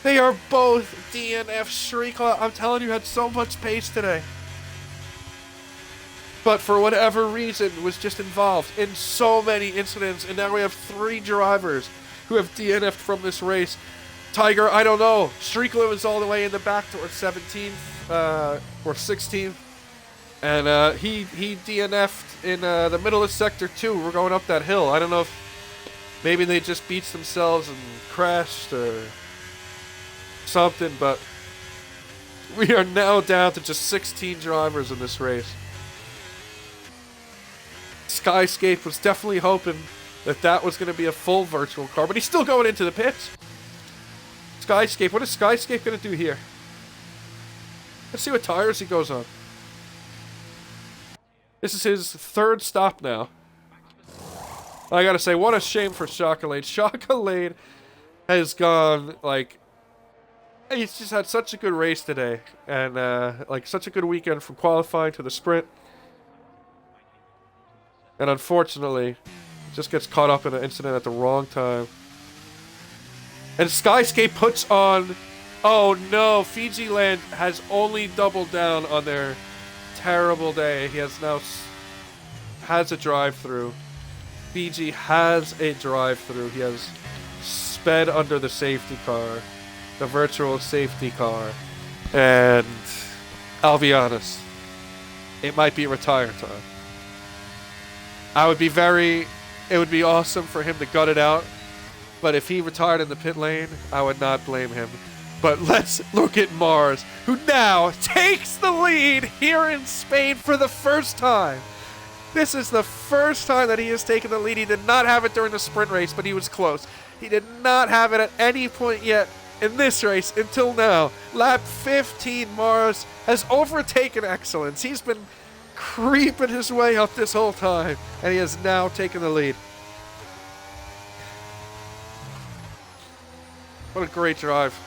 They are both DNF. Streakler, I'm telling you, had so much pace today. But for whatever reason, was just involved in so many incidents. And now we have 3 drivers who have DNF'd from this race. Tiger, I don't know. Streakler was all the way in the back towards 17th or 16th. And he DNF'd in the middle of Sector 2. We're going up that hill. I don't know if maybe they just beached themselves and crashed or something. But we are now down to just 16 drivers in this race. Skyscape was definitely hoping that was going to be a full virtual car. But he's still going into the pits. Skyscape, what is Skyscape going to do here? Let's see what tires he goes on. This is his third stop now. I gotta say, what a shame for Chocolate. Chocolate has gone, like... He's just had such a good race today. And, like, such a good weekend from qualifying to the sprint. And unfortunately, just gets caught up in an incident at the wrong time. And Skyscape puts on... Oh no, Fiji Land has only doubled down on their terrible day. He has now... has a drive-through. Fiji has a drive-through. He has sped under the safety car. The virtual safety car. And I'll be honest. It might be retire time. It would be awesome for him to gut it out. But if he retired in the pit lane, I would not blame him. But let's look at Mars, who now takes the lead here in Spain for the first time. This is the first time that he has taken the lead. He did not have it during the sprint race, but he was close. He did not have it at any point yet in this race until now. Lap 15, Mars has overtaken Excellence. He's been creeping his way up this whole time, and he has now taken the lead. What a great drive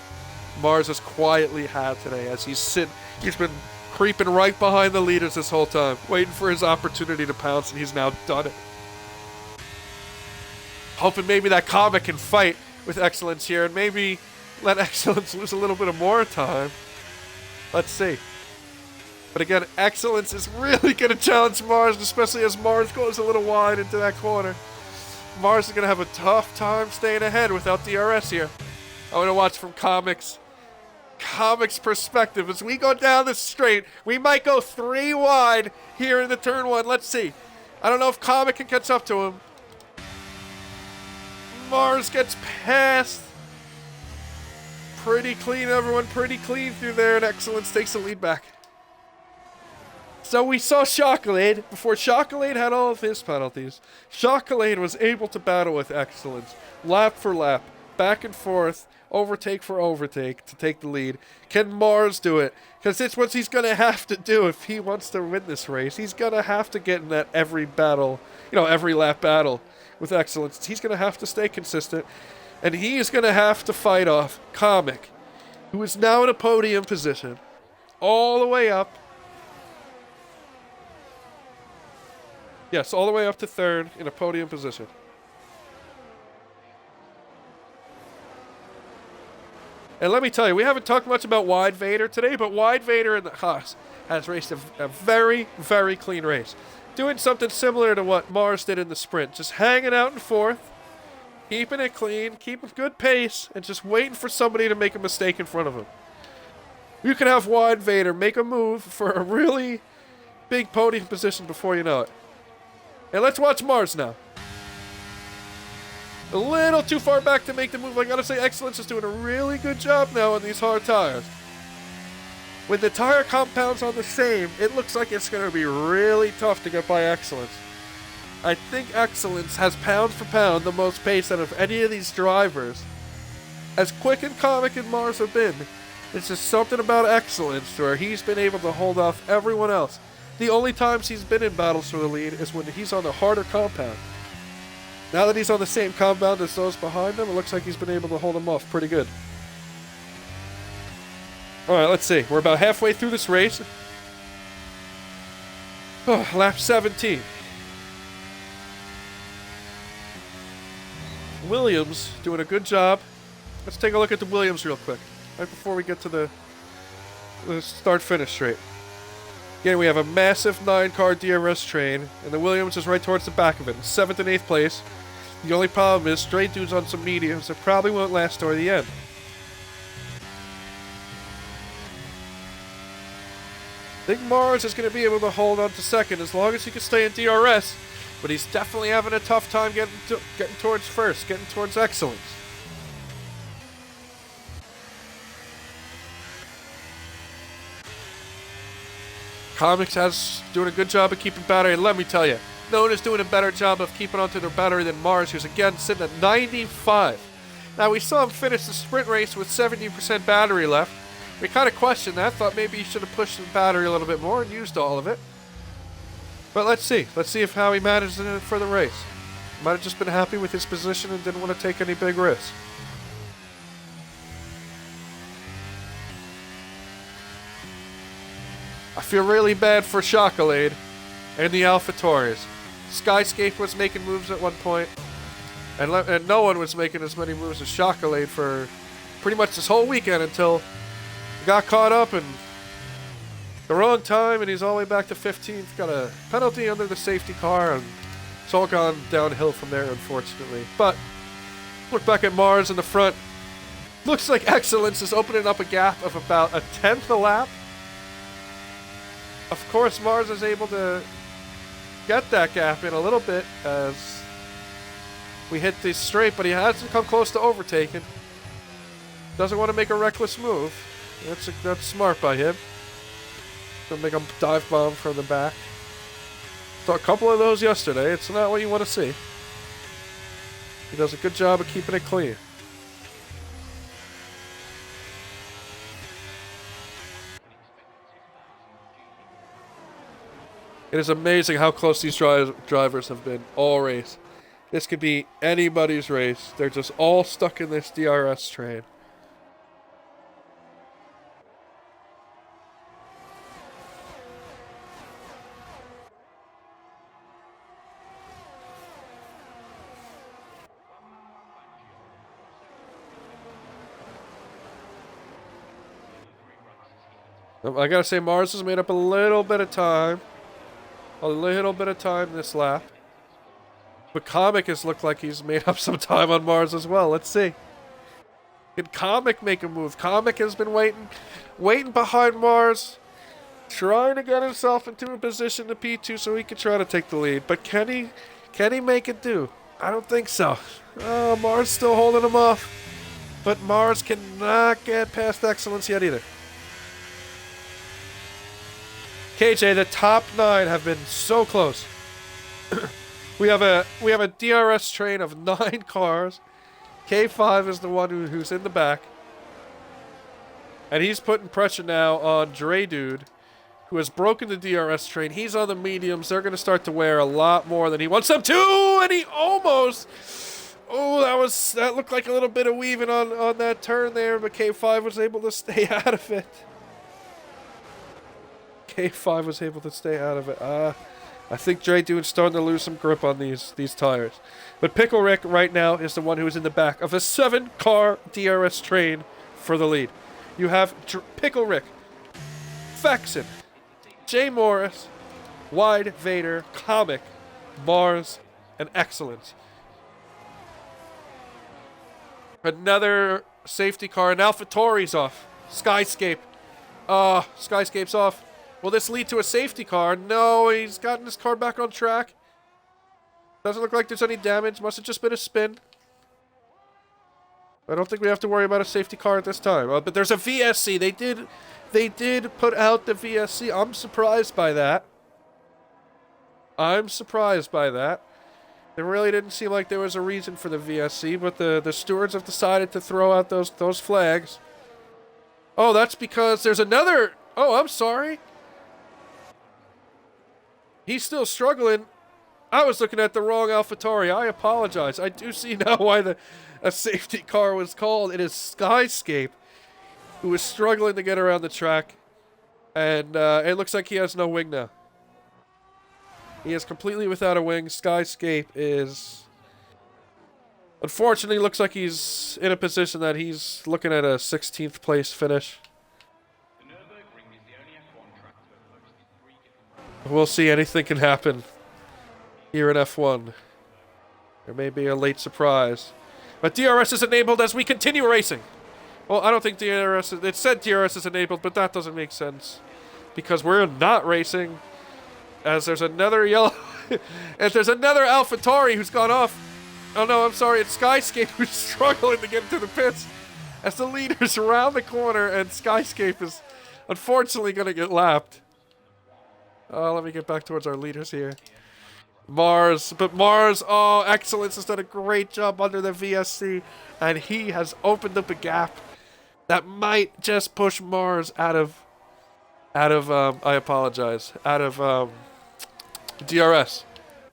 Mars has quietly had today as he's been creeping right behind the leaders this whole time, waiting for his opportunity to pounce, and he's now done it. Hoping maybe that Comet can fight with Excellence here and maybe let Excellence lose a little bit of more time. Let's see. But again, Excellence is really going to challenge Mars, especially as Mars goes a little wide into that corner. Mars is going to have a tough time staying ahead without DRS here. I want to watch from Comic's perspective. As we go down the straight, we might go 3 wide here in the turn 1. Let's see. I don't know if Comic can catch up to him. Mars gets past. Pretty clean, everyone. Pretty clean through there, and Excellence takes the lead back. So we saw Chocolate. Before Chocolate had all of his penalties, Chocolate was able to battle with Excellence. Lap for lap. Back and forth. Overtake for overtake to take the lead. Can Mars do it? Because it's what he's going to have to do if he wants to win this race. He's going to have to get in that every battle, every lap battle with Excellence. He's going to have to stay consistent. And he is going to have to fight off Comic, who is now in a podium position. All the way up. Yes, all the way up to 3rd in a podium position. And let me tell you, we haven't talked much about Wide Vader today, but Wide Vader in the Haas has raced a very, very clean race. Doing something similar to what Mars did in the sprint. Just hanging out in 4th, keeping it clean, keeping good pace, and just waiting for somebody to make a mistake in front of him. You can have Wide Vader make a move for a really big podium position before you know it. And let's watch Mars now. A little too far back to make the move. I gotta say, Excellence is doing a really good job now on these hard tires. When the tire compounds are the same, it looks like it's gonna be really tough to get by Excellence. I think Excellence has pound for pound the most pace out of any of these drivers. As quick and Comic and Mars have been, it's just something about Excellence where he's been able to hold off everyone else. The only times he's been in battles for the lead is when he's on the harder compound. Now that he's on the same compound as those behind him, it looks like he's been able to hold them off pretty good. Alright, let's see. We're about halfway through this race. Oh, lap 17. Williams doing a good job. Let's take a look at the Williams real quick, right before we get to the start-finish straight. Again, we have a massive 9-car DRS train, and the Williams is right towards the back of it, in 7th and 8th place. The only problem is straight dudes on some mediums that probably won't last toward the end. I think Mars is going to be able to hold on to 2nd as long as he can stay in DRS, but he's definitely having a tough time getting towards 1st, getting towards Excellence. Comics has doing a good job of keeping battery, and let me tell you, no one is doing a better job of keeping onto their battery than Mars, who's again sitting at 95. Now, we saw him finish the sprint race with 70% battery left. We kind of questioned that. Thought maybe he should have pushed the battery a little bit more and used all of it. But let's see. Let's see how he manages it for the race. Might have just been happy with his position and didn't want to take any big risks. I feel really bad for Chocolade and the AlphaTauris. Skyscape was making moves at one point, and no one was making as many moves as Chocolade for pretty much this whole weekend until he got caught up in the wrong time, and he's all the way back to 15th. Got a penalty under the safety car, and it's all gone downhill from there, unfortunately. But look back at Mars in the front. Looks like Excellence is opening up a gap of about a tenth a lap. Of course, Mars is able to get that gap in a little bit as we hit the straight, but he hasn't come close to overtaking. Doesn't want to make a reckless move. That's smart by him. Gonna make a dive bomb from the back. Saw a couple of those yesterday. It's not what you want to see. He does a good job of keeping it clean. It is amazing how close these drivers have been all race. This could be anybody's race. They're just all stuck in this DRS train. I gotta say, Mars has made up a little bit of time. A little bit of time this lap. But Comic has looked like he's made up some time on Mars as well. Let's see. Can Comic make a move? Comic has been waiting behind Mars, trying to get himself into a position to P2 so he can try to take the lead. But can he make it do? I don't think so. Oh, Mars still holding him off. But Mars cannot get past Excellence yet either. KJ, the top 9 have been so close. we have a DRS train of 9 cars. K5 is the one who's in the back. And he's putting pressure now on Dre Dude, who has broken the DRS train. He's on the mediums. They're going to start to wear a lot more than he wants them to. And he almost... Oh, that looked like a little bit of weaving on that turn there, but K5 was able to stay out of it. K5 was able to stay out of it. I think Dre Dude's starting to lose some grip on these tires. But Pickle Rick right now is the one who is in the back of a 7-car DRS train for the lead. You have Pickle Rick, Fexin, Jay Morris, Wide Vader, Comic, Mars, and Excellence. Another safety car, and AlphaTauri's off. Skyscape. Skyscape's off. Will this lead to a safety car? No, he's gotten his car back on track. Doesn't look like there's any damage. Must have just been a spin. I don't think we have to worry about a safety car at this time. But there's a VSC. They did put out the VSC. I'm surprised by that. It really didn't seem like there was a reason for the VSC, but the stewards have decided to throw out those flags. Oh, that's because there's another... Oh, I'm sorry. He's still struggling. I was looking at the wrong AlphaTauri. I apologize. I do see now why a safety car was called. It is Skyscape, who is struggling to get around the track. And it looks like he has no wing now. He is completely without a wing. Skyscape is... Unfortunately, looks like he's in a position that he's looking at a 16th place finish. We'll see. Anything can happen here in F1. There may be a late surprise. But DRS is enabled as we continue racing. Well, I don't think DRS... It said DRS is enabled, but that doesn't make sense. Because we're not racing. As there's another yellow... and there's another AlphaTauri who's gone off. Oh no, I'm sorry. It's Skyscape who's struggling to get into the pits. As the leader's around the corner and Skyscape is unfortunately going to get lapped. Let me get back towards our leaders here. Mars. Oh, Excellence has done a great job under the VSC. And he has opened up a gap that might just push Mars out of I apologize, out of DRS.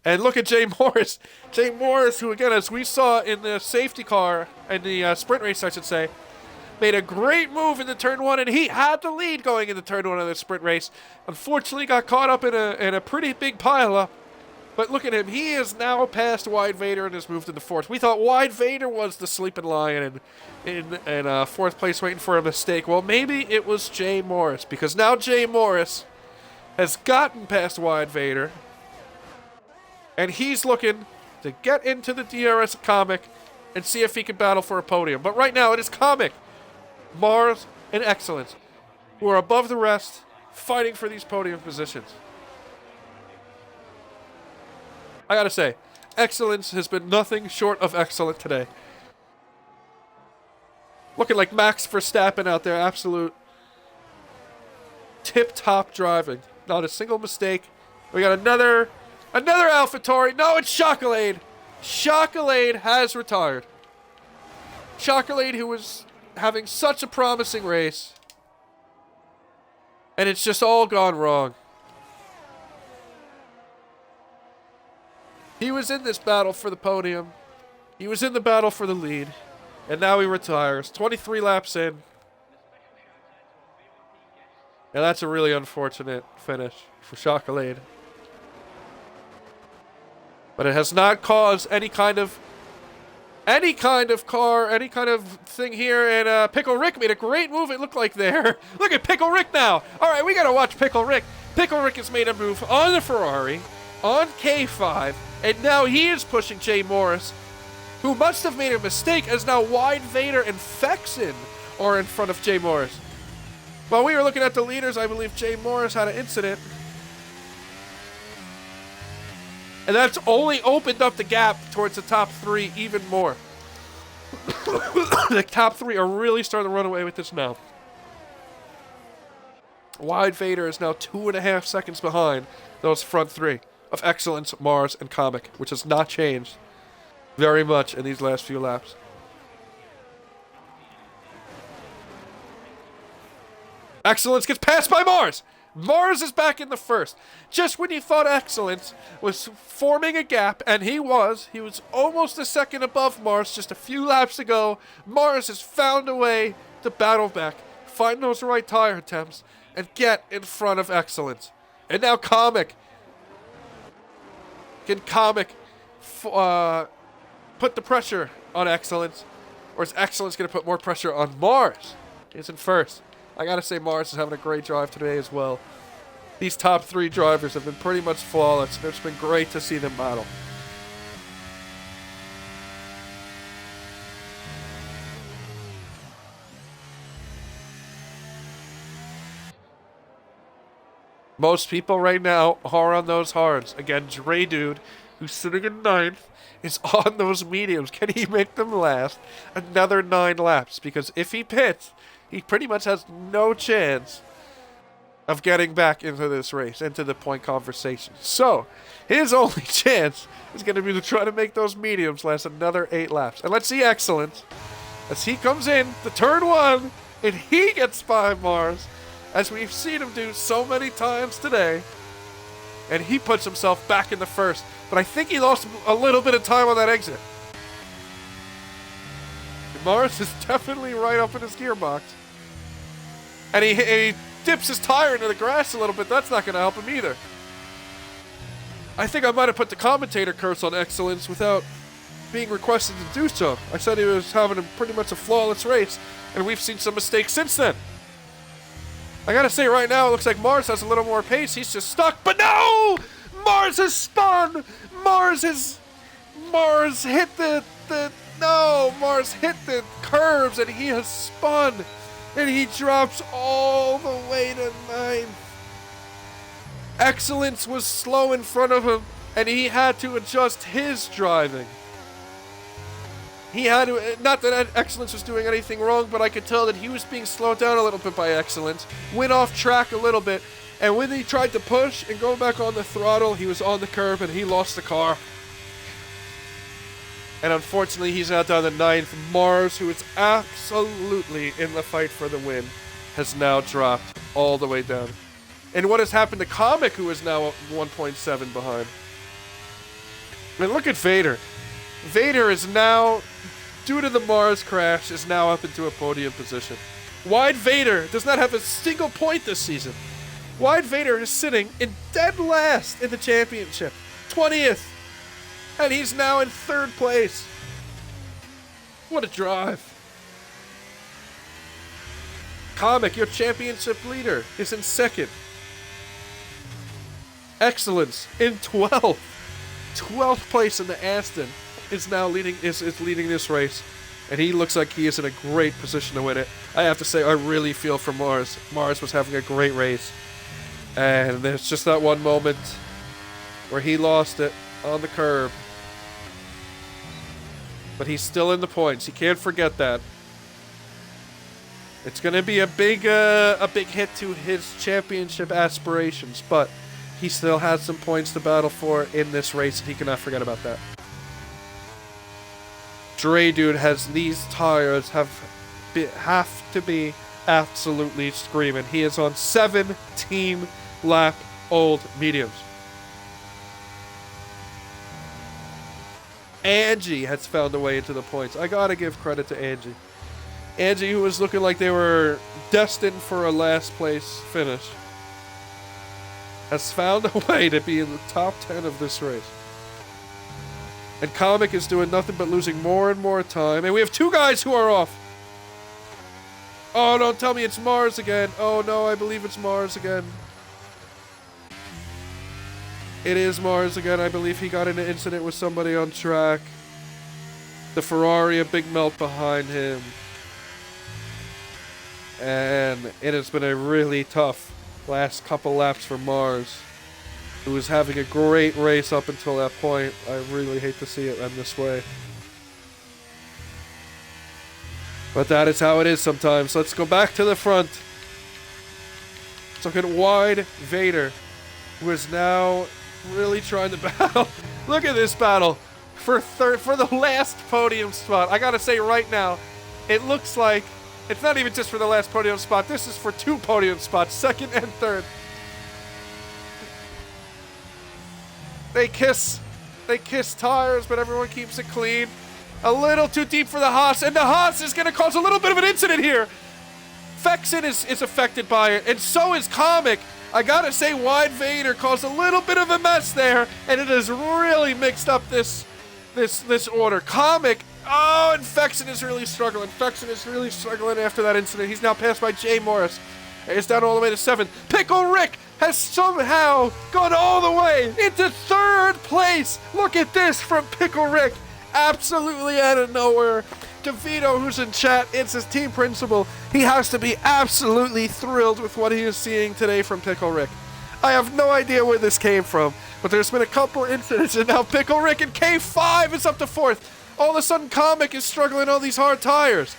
And look at Jay Morris. Jay Morris, who again, as we saw in the safety car, in the sprint race, I should say, made a great move in the turn one, and he had the lead going into turn one of the sprint race. Unfortunately, got caught up in a pretty big pileup. But look at him. He is now past Wide Vader and has moved into fourth. We thought Wide Vader was the sleeping lion in fourth place waiting for a mistake. Well, maybe it was Jay Morris, because now Jay Morris has gotten past Wide Vader, and he's looking to get into the DRS Comic and see if he can battle for a podium. But right now, it is Comic, Mars, and Excellence who are above the rest, fighting for these podium positions. I gotta say, Excellence has been nothing short of excellent today. Looking like Max Verstappen out there, absolute tip-top driving. Not a single mistake. We got another AlphaTauri. No, it's Chocolade. Chocolade has retired. Chocolade, who was having such a promising race, and it's just all gone wrong. He was in this battle for the podium. He was in the battle for the lead. And now he retires. 23 laps in. And that's a really unfortunate finish for Chocolade. But it has not caused any kind of car, any kind of thing here. And Pickle Rick made a great move, it looked like there. Look at Pickle Rick now. All right, we got to watch Pickle Rick. Pickle Rick has made a move on the Ferrari, on K5. And now he is pushing Jay Morris, who must have made a mistake, as now Wide Vader and Fexen are in front of Jay Morris. While we were looking at the leaders, I believe Jay Morris had an incident. And that's only opened up the gap towards the top three even more. The top three are really starting to run away with this now. Wide Vader is now 2.5 seconds behind those front three of Excellence, Mars, and Comic, which has not changed very much in these last few laps. Excellence gets passed by Mars. Mars is back in the first. Just when you thought Excellence was forming a gap, and he was almost a second above Mars just a few laps ago. Mars has found a way to battle back, find those right tire attempts, and get in front of Excellence. And now Comic. Can Comic put the pressure on Excellence? Or is Excellence going to put more pressure on Mars? He's in first. I got to say Mars is having a great drive today as well. These top three drivers have been pretty much flawless. It's been great to see them battle. Most people right now are on those hards. Again, Dre Dude, who's sitting in ninth, is on those mediums. Can he make them last another 9 laps? Because if he pits, he pretty much has no chance of getting back into this race, into the point conversation. So, his only chance is going to be to try to make those mediums last another 8 laps. And let's see Excellence as he comes in to turn 1, and he gets by Mars, as we've seen him do so many times today. And he puts himself back in the first. But I think he lost a little bit of time on that exit. Mars is definitely right up in his gearbox. And he dips his tire into the grass a little bit. That's not going to help him either. I think I might have put the commentator curse on Excellence without being requested to do so. I said he was having pretty much a flawless race, and we've seen some mistakes since then. I gotta say right now, it looks like Mars has a little more pace. He's just stuck, but no! Mars has spun! Mars hit Mars hit the curves, and he has spun. And he drops all the way to 9th. Excellence was slow in front of him, and he had to adjust his driving. He had to, not that Excellence was doing anything wrong, but I could tell that he was being slowed down a little bit by Excellence. Went off track a little bit, and when he tried to push and go back on the throttle, he was on the curb and he lost the car. And unfortunately, he's now down to 9th. Mars, who is absolutely in the fight for the win, has now dropped all the way down. And what has happened to Comic, who is now 1.7 behind? I mean, look at Vader. Vader is now, due to the Mars crash, is now up into a podium position. Wide Vader does not have a single point this season. Wide Vader is sitting in dead last in the championship. 20th. And he's now in 3rd place. What a drive. Comic, your championship leader, is in 2nd. Excellence in 12th. 12th place in the Aston is now leading leading this race. And he looks like he is in a great position to win it. I have to say, I really feel for Mars. Mars was having a great race. And there's just that one moment where he lost it on the curb. But he's still in the points. He can't forget that. It's going to be a big hit to his championship aspirations, but he still has some points to battle for in this race, and he cannot forget about that. Dre Dude has these tires have to be absolutely screaming. He is on 17 lap old mediums. Angie has found a way into the points. I gotta give credit to Angie. Angie, who was looking like they were destined for a last place finish, has found a way to be in the top 10 of this race. And Comic is doing nothing but losing more and more time. And we have 2 guys who are off. Oh, don't tell me it's Mars again. Oh no, I believe it's Mars again. It is Mars again. I believe he got in an incident with somebody on track. The Ferrari, a big melt behind him. And it has been a really tough last couple laps for Mars, who was having a great race up until that point. I really hate to see it end this way. But that is how it is sometimes. Let's go back to the front. Let's look at Wide Vader, who is now really trying to battle. Look at this battle for the last podium spot. I gotta say right now, it looks like it's not even just for the last podium spot. This is for 2 podium spots, 2nd and 3rd. They kiss tires, but everyone keeps it clean. A little too deep for the Haas, and the Haas is gonna cause a little bit of an incident here. Fexen is affected by it, and so is Comic. I gotta say, Wide Vader caused a little bit of a mess there, and it has really mixed up this order. Comic, oh, and Fexen is really struggling. Fexen is really struggling after that incident. He's now passed by Jay Morris. He's down all the way to 7th. Pickle Rick has somehow gone all the way into 3rd place. Look at this from Pickle Rick. Absolutely out of nowhere. DeVito, who's in chat, it's his team principal. He has to be absolutely thrilled with what he is seeing today from Pickle Rick. I have no idea where this came from, but there's been a couple incidents, and now Pickle Rick in K5 is up to 4th. All of a sudden, Comic is struggling on these hard tires.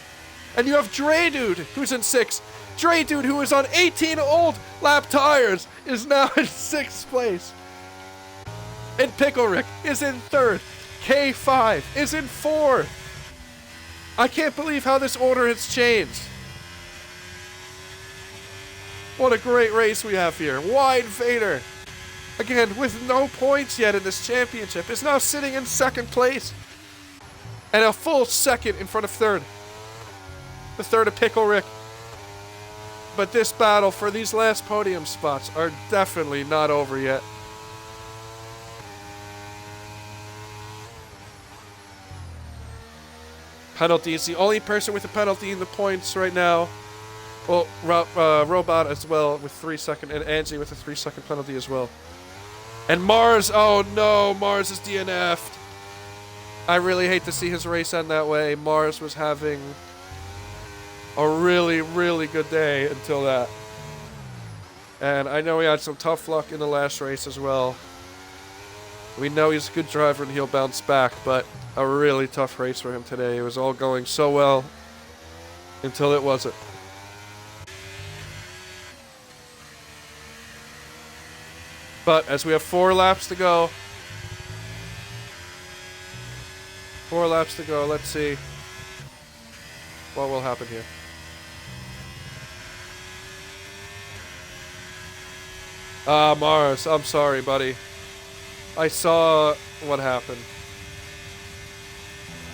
And you have Dre Dude, who's in 6th. Dre Dude, who is on 18 old lap tires, is now in 6th place. And Pickle Rick is in 3rd. K5 is in 4th. I can't believe how this order has changed. What a great race we have here. Wide Vader, again, with no points yet in this championship, is now sitting in 2nd place. And a full 2nd in front of 3rd. The 3rd of Pickle Rick. But this battle for these last podium spots are definitely not over yet. Penalty is the only person with a penalty in the points right now. Well, Robot as well with 3 second, and Angie with a 3-second penalty as well. And Mars, oh no, Mars is DNF'd. I really hate to see his race end that way. Mars was having a really, really good day until that. And I know he had some tough luck in the last race as well. We know he's a good driver and he'll bounce back, but a really tough race for him today. It was all going so well until it wasn't. But as we have 4 laps to go, 4 laps to go. Let's see what will happen here. Mars, I'm sorry, buddy. I saw what happened.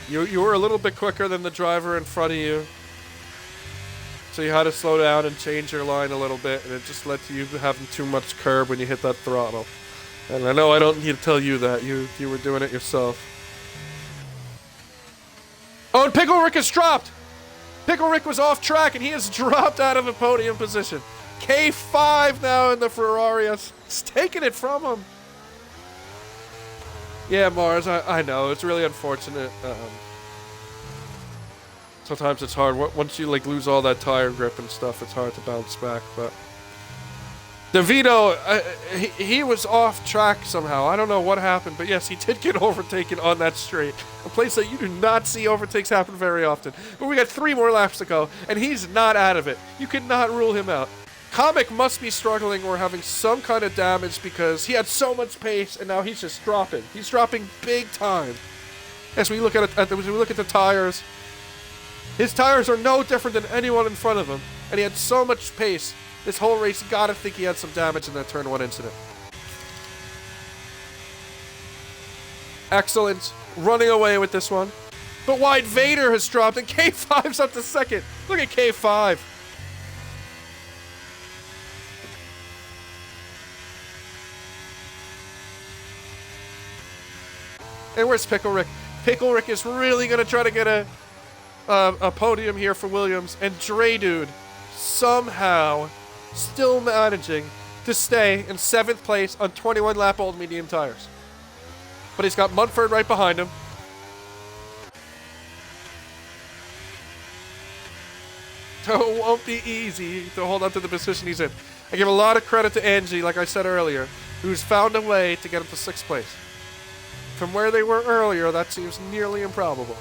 You were a little bit quicker than the driver in front of you. So you had to slow down and change your line a little bit, and it just led to you having too much curb when you hit that throttle. And I know I don't need to tell you that. You were doing it yourself. Oh, and Pickle Rick has dropped! Pickle Rick was off track, and he has dropped out of a podium position. K5 now in the Ferrari. It's taking it from him. Yeah, Mars, I know. It's really unfortunate. Sometimes it's hard. Once you like lose all that tire grip and stuff, it's hard to bounce back. But DeVito, he was off track somehow. I don't know what happened, but yes, he did get overtaken on that straight. A place that you do not see overtakes happen very often. But we got 3 more laps to go, and he's not out of it. You cannot rule him out. Comic must be struggling or having some kind of damage because he had so much pace, and now he's just dropping. He's dropping big time. As we look at the tires, his tires are no different than anyone in front of him, and he had so much pace. This whole race, you gotta think he had some damage in that turn 1 incident. Excellent, running away with this one. But White Vader has dropped, and K5's up to second. Look at K5. And where's Pickle Rick? Pickle Rick is really going to try to get a podium here for Williams. And Dre Dude somehow still managing to stay in 7th place on 21-lap-old medium tires. But he's got Munford right behind him. So it won't be easy to hold on to the position he's in. I give a lot of credit to Angie, like I said earlier, who's found a way to get him to 6th place. From where they were earlier, that seems nearly improbable.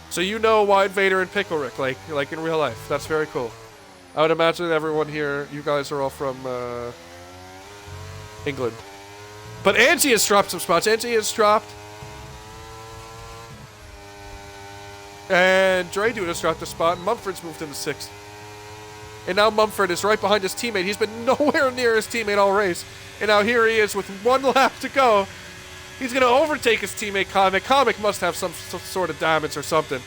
So you know Wide Vader and Pickle Rick, like in real life. That's very cool. I would imagine everyone here, you guys are all from England. But Angie has dropped some spots. Angie has dropped. And Dre Dude has dropped a spot, and Mumford's moved into 6th. And now Mumford is right behind his teammate. He's been nowhere near his teammate all race. And now here he is with 1 lap to go. He's going to overtake his teammate Comic. Comic must have some sort of damage or something,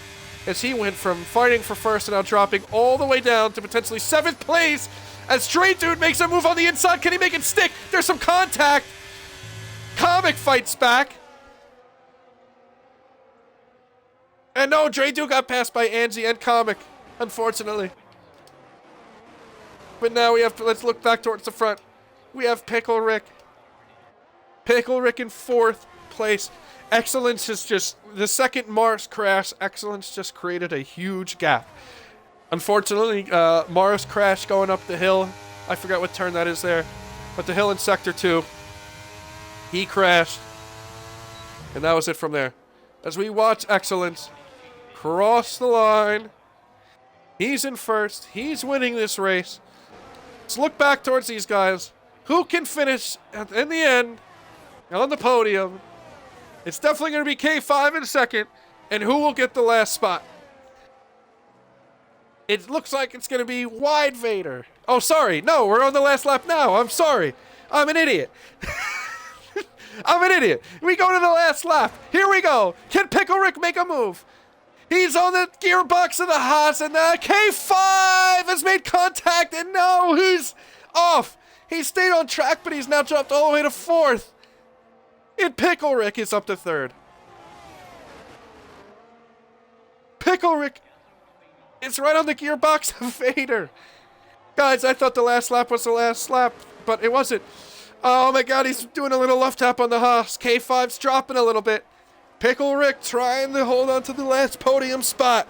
as he went from fighting for first and now dropping all the way down to potentially 7th place. As Dre Dude makes a move on the inside. Can he make it stick? There's some contact. Comic fights back. And no, Dre Dude got passed by Angie and Comic, unfortunately. But now we have to, let's look back towards the front. We have Pickle Rick. Pickle Rick in 4th place. Excellence is just, the second Mars crash, Excellence just created a huge gap. Unfortunately, Mars crashed going up the hill. I forgot what turn that is there. But the hill in Sector 2. He crashed. And that was it from there. As we watch Excellence cross the line. He's in 1st. He's winning this race. Let's look back towards these guys. Who can finish in the end on the podium? It's definitely going to be K5 in 2nd. And who will get the last spot? It looks like it's going to be Wide Vader. Oh, sorry. No, we're on the last lap now. I'm sorry. I'm an idiot. I'm an idiot. We go to the last lap. Here we go. Can Pickle Rick make a move? He's on the gearbox of the Haas, and K5 has made contact, and no, he's off. He stayed on track, but he's now dropped all the way to 4th. And Pickle Rick is up to 3rd. Pickle Rick is right on the gearbox of Vader. Guys, I thought the last lap was the last lap, but it wasn't. Oh my god, he's doing a little left tap on the Haas. K5's dropping a little bit. Pickle Rick trying to hold on to the last podium spot.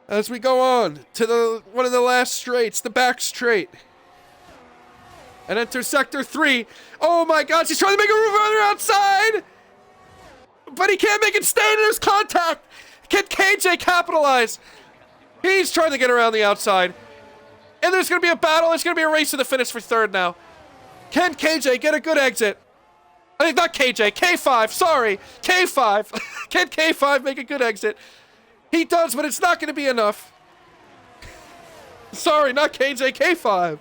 As we go on to one of the last straights, the back straight. And enter Sector 3. Oh my gosh, he's trying to make a move on the outside! But he can't make it stay, and there's contact! Can KJ capitalize? He's trying to get around the outside. And there's going to be a battle. There's going to be a race to the finish for third now. Can KJ get a good exit? I think not KJ. K5. Sorry. K5. Can K5 make a good exit? He does, but it's not going to be enough. Sorry, not KJ. K5.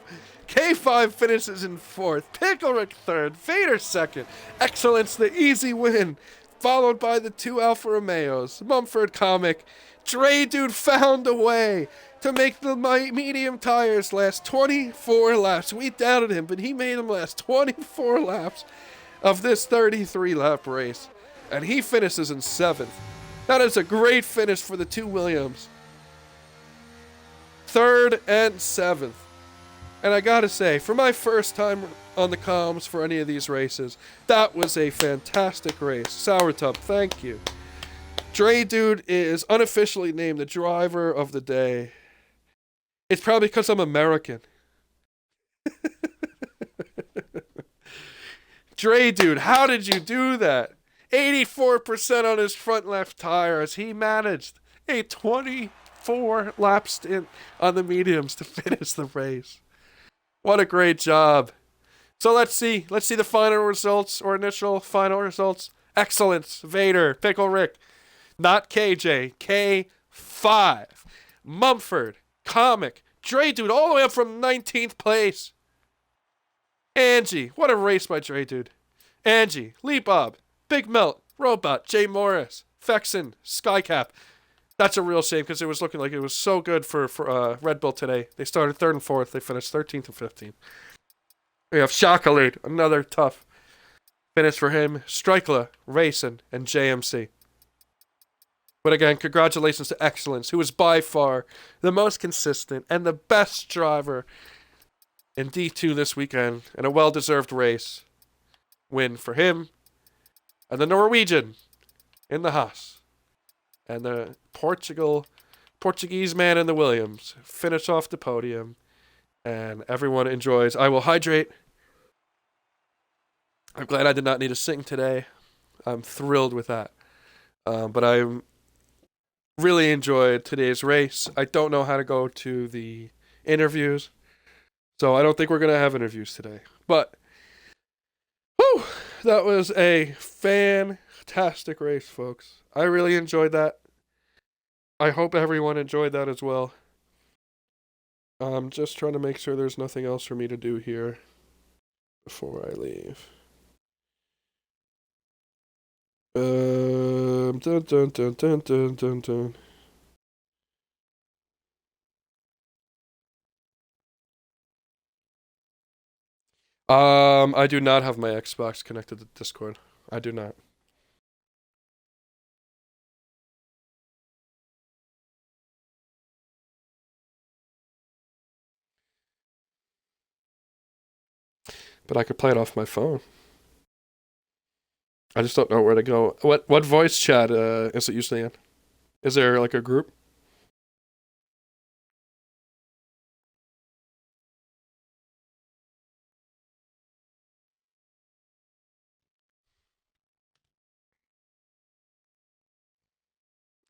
K5 finishes in fourth. Pickle third. Vader second. Excellence, the easy win. Followed by the two Alfa Romeos. Mumford Comic. Dre Dude found a way to make the medium tires last 24 laps. We doubted him, but he made them last 24 laps of this 33-lap race. And he finishes in seventh. That is a great finish for the two Williams. Third and seventh. And I gotta say, for my first time on the comms for any of these races, that was a fantastic race. Sour Tub, thank you. Dre Dude is unofficially named the driver of the day. It's probably because I'm American. Dre Dude, how did you do that? 84% on his front left tire as he managed a 24 lap stint on the mediums to finish the race. What a great job. So let's see the final results or initial final results. Excellence, Vader, Pickle Rick, not KJ, K5, Mumford, Comic, Dre Dude, all the way up from 19th place. Angie, what a race by Dre Dude. Angie, Lee Bob, Big Melt, Robot, Jay Morris, Fexen, Skycap. That's a real shame because it was looking like it was so good for Red Bull today. They started third and fourth. They finished 13th and 15th. We have Chocolate, another tough finish for him. Strikela, Racing, and JMC. But again, congratulations to Excellence, who is by far the most consistent and the best driver in D2 this weekend, and a well-deserved race win for him. And the Norwegian in the Haas. And the Portuguese man in the Williams finish off the podium. And everyone enjoys. I will hydrate. I'm glad I did not need to sing today. I'm thrilled with that. But I'm really enjoyed today's race. I don't know how to go to the interviews, so I don't think we're going to have interviews today. But, whew, that was a fantastic race, folks. I really enjoyed that. I hope everyone enjoyed that as well. I'm just trying to make sure there's nothing else for me to do here before I leave. Dun, dun, dun, dun, dun, dun, dun. I do not have my Xbox connected to Discord. I do not. But I could play it off my phone. I just don't know where to go. What voice chat is it usually in? Is there like a group?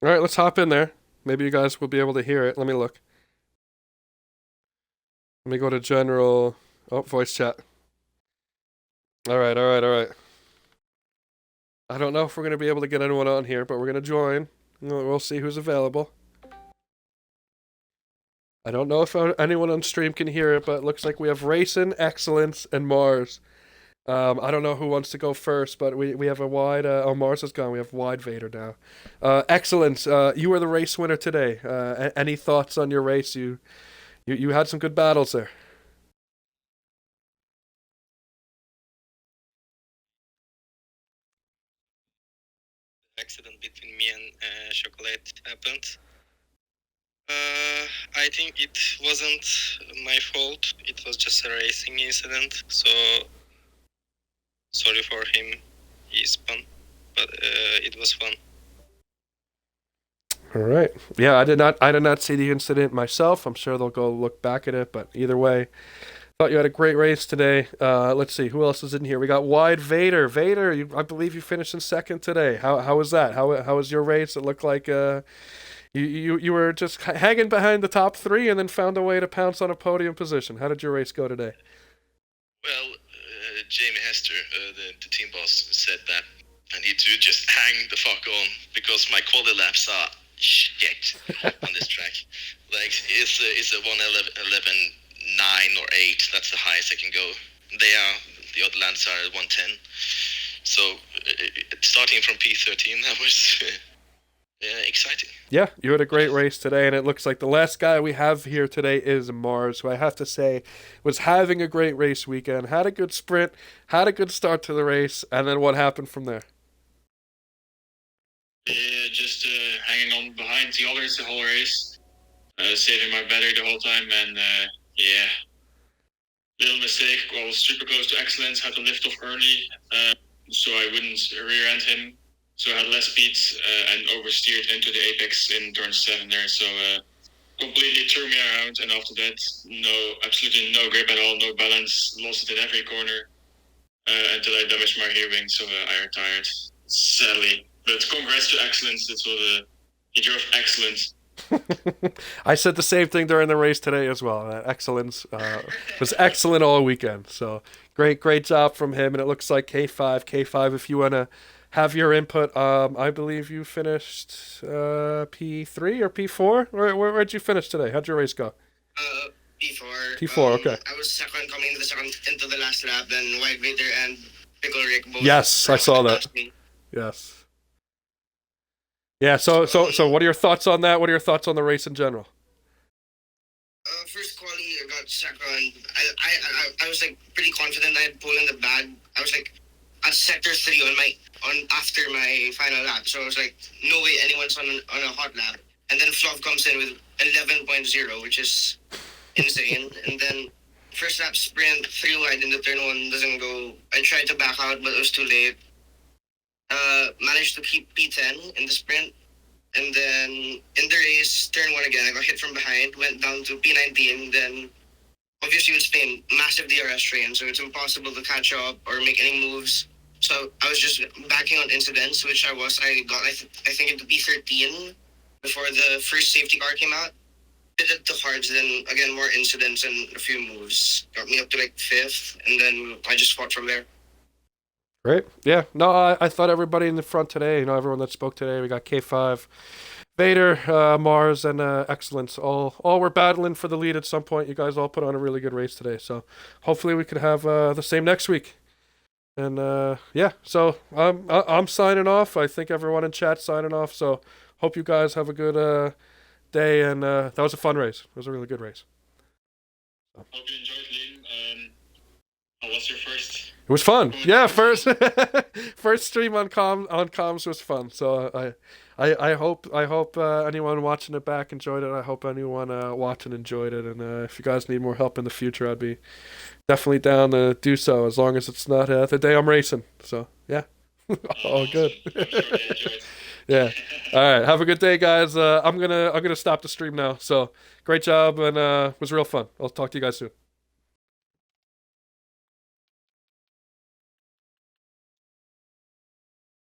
All right, let's hop in there. Maybe you guys will be able to hear it. Let me look. Let me go to general. Oh, voice chat. All right. I don't know if we're going to be able to get anyone on here, but we're going to join. We'll see who's available. I don't know if anyone on stream can hear it, but it looks like we have Racing, Excellence, and Mars. I don't know who wants to go first, but we have a wide... oh, Mars is gone. We have wide Vader now. Excellence, you were the race winner today. Any thoughts on your race? You had some good battles there. Accident between me and Chocolate happened. I think it wasn't my fault. It was just a racing incident. So sorry for him. He spun, but it was fun. All right. Yeah, I did not see the incident myself. I'm sure they'll go look back at it, but either way, thought you had a great race today. Let's see who else is in here. We got Wide Vader. Vader, I believe you finished in second today. How was that? How was your race? It looked like You were just hanging behind the top three and then found a way to pounce on a podium position. How did your race go today? Well, Jamie Hester, the team boss, said that I need to just hang the fuck on because my quality laps are shit on this track. Like it's a 1:11.9 or 8. That's the highest I can go. The other laps are at 1:10. So starting from P13, that was exciting. Yeah, you had a great race today, and it looks like the last guy we have here today is Mars, who I have to say was having a great race weekend, had a good sprint, had a good start to the race, and then what happened from there? Yeah, just hanging on behind the others the whole race, saving my battery the whole time, and yeah, little mistake. Well, was super close to excellence. Had to lift off early, so I wouldn't rear-end him. So I had less speed and oversteered into the apex in turn 7 there. So completely threw me around. And after that, absolutely no grip at all, no balance. Lost it in every corner until I damaged my rear wing. So I retired, sadly. But congrats to excellence. That's what he drove excellent. I said the same thing during the race today as well. Excellence was excellent all weekend. So great job from him. And it looks like K5. If you want to have your input, I believe you finished P3 or P4. Where'd you finish today? How'd your race go? P4. P4. Okay. I was second coming into the last lap. Then White Vader and Pickle Rick both. Yes, I saw that. Yes. Yeah, so what are your thoughts on that? What are your thoughts on the race in general? First quali, I got second. I was like pretty confident I had pulled in the bag. I was like at sector 3 after my final lap. So I was like, no way anyone's on a hot lap. And then Fluff comes in with 11.0, which is insane. And then first lap sprint, 3 wide in the turn 1 doesn't go. I tried to back out, but it was too late. Managed to keep P10 in the sprint, and then in the race, turn 1 again, I got hit from behind, went down to P19, then obviously with Spain, massive DRS train, so it's impossible to catch up or make any moves. So I was just backing on incidents, which I got, I think into P13 before the first safety car came out. Did it to hards, then again, more incidents and a few moves. Got me up to like 5th, and then I just fought from there. Great. Yeah. No, I thought everybody in the front today, everyone that spoke today, we got K5, Vader, Mars, and Excellence. All were battling for the lead at some point. You guys all put on a really good race today. So hopefully we could have the same next week. And yeah, so I'm signing off. I think everyone in chat signing off. So hope you guys have a good day. And that was a fun race. It was a really good race. Hope you enjoyed, Liam. How was your first? It was fun. Yeah, first stream on comms was fun. So I hope anyone watching it back enjoyed it. I hope anyone watching enjoyed it. And if you guys need more help in the future, I'd be definitely down to do so, as long as it's not the day I'm racing. So yeah, all good. I'm sure they enjoyed. Yeah. All right. Have a good day, guys. I'm gonna stop the stream now. So great job, and it was real fun. I'll talk to you guys soon.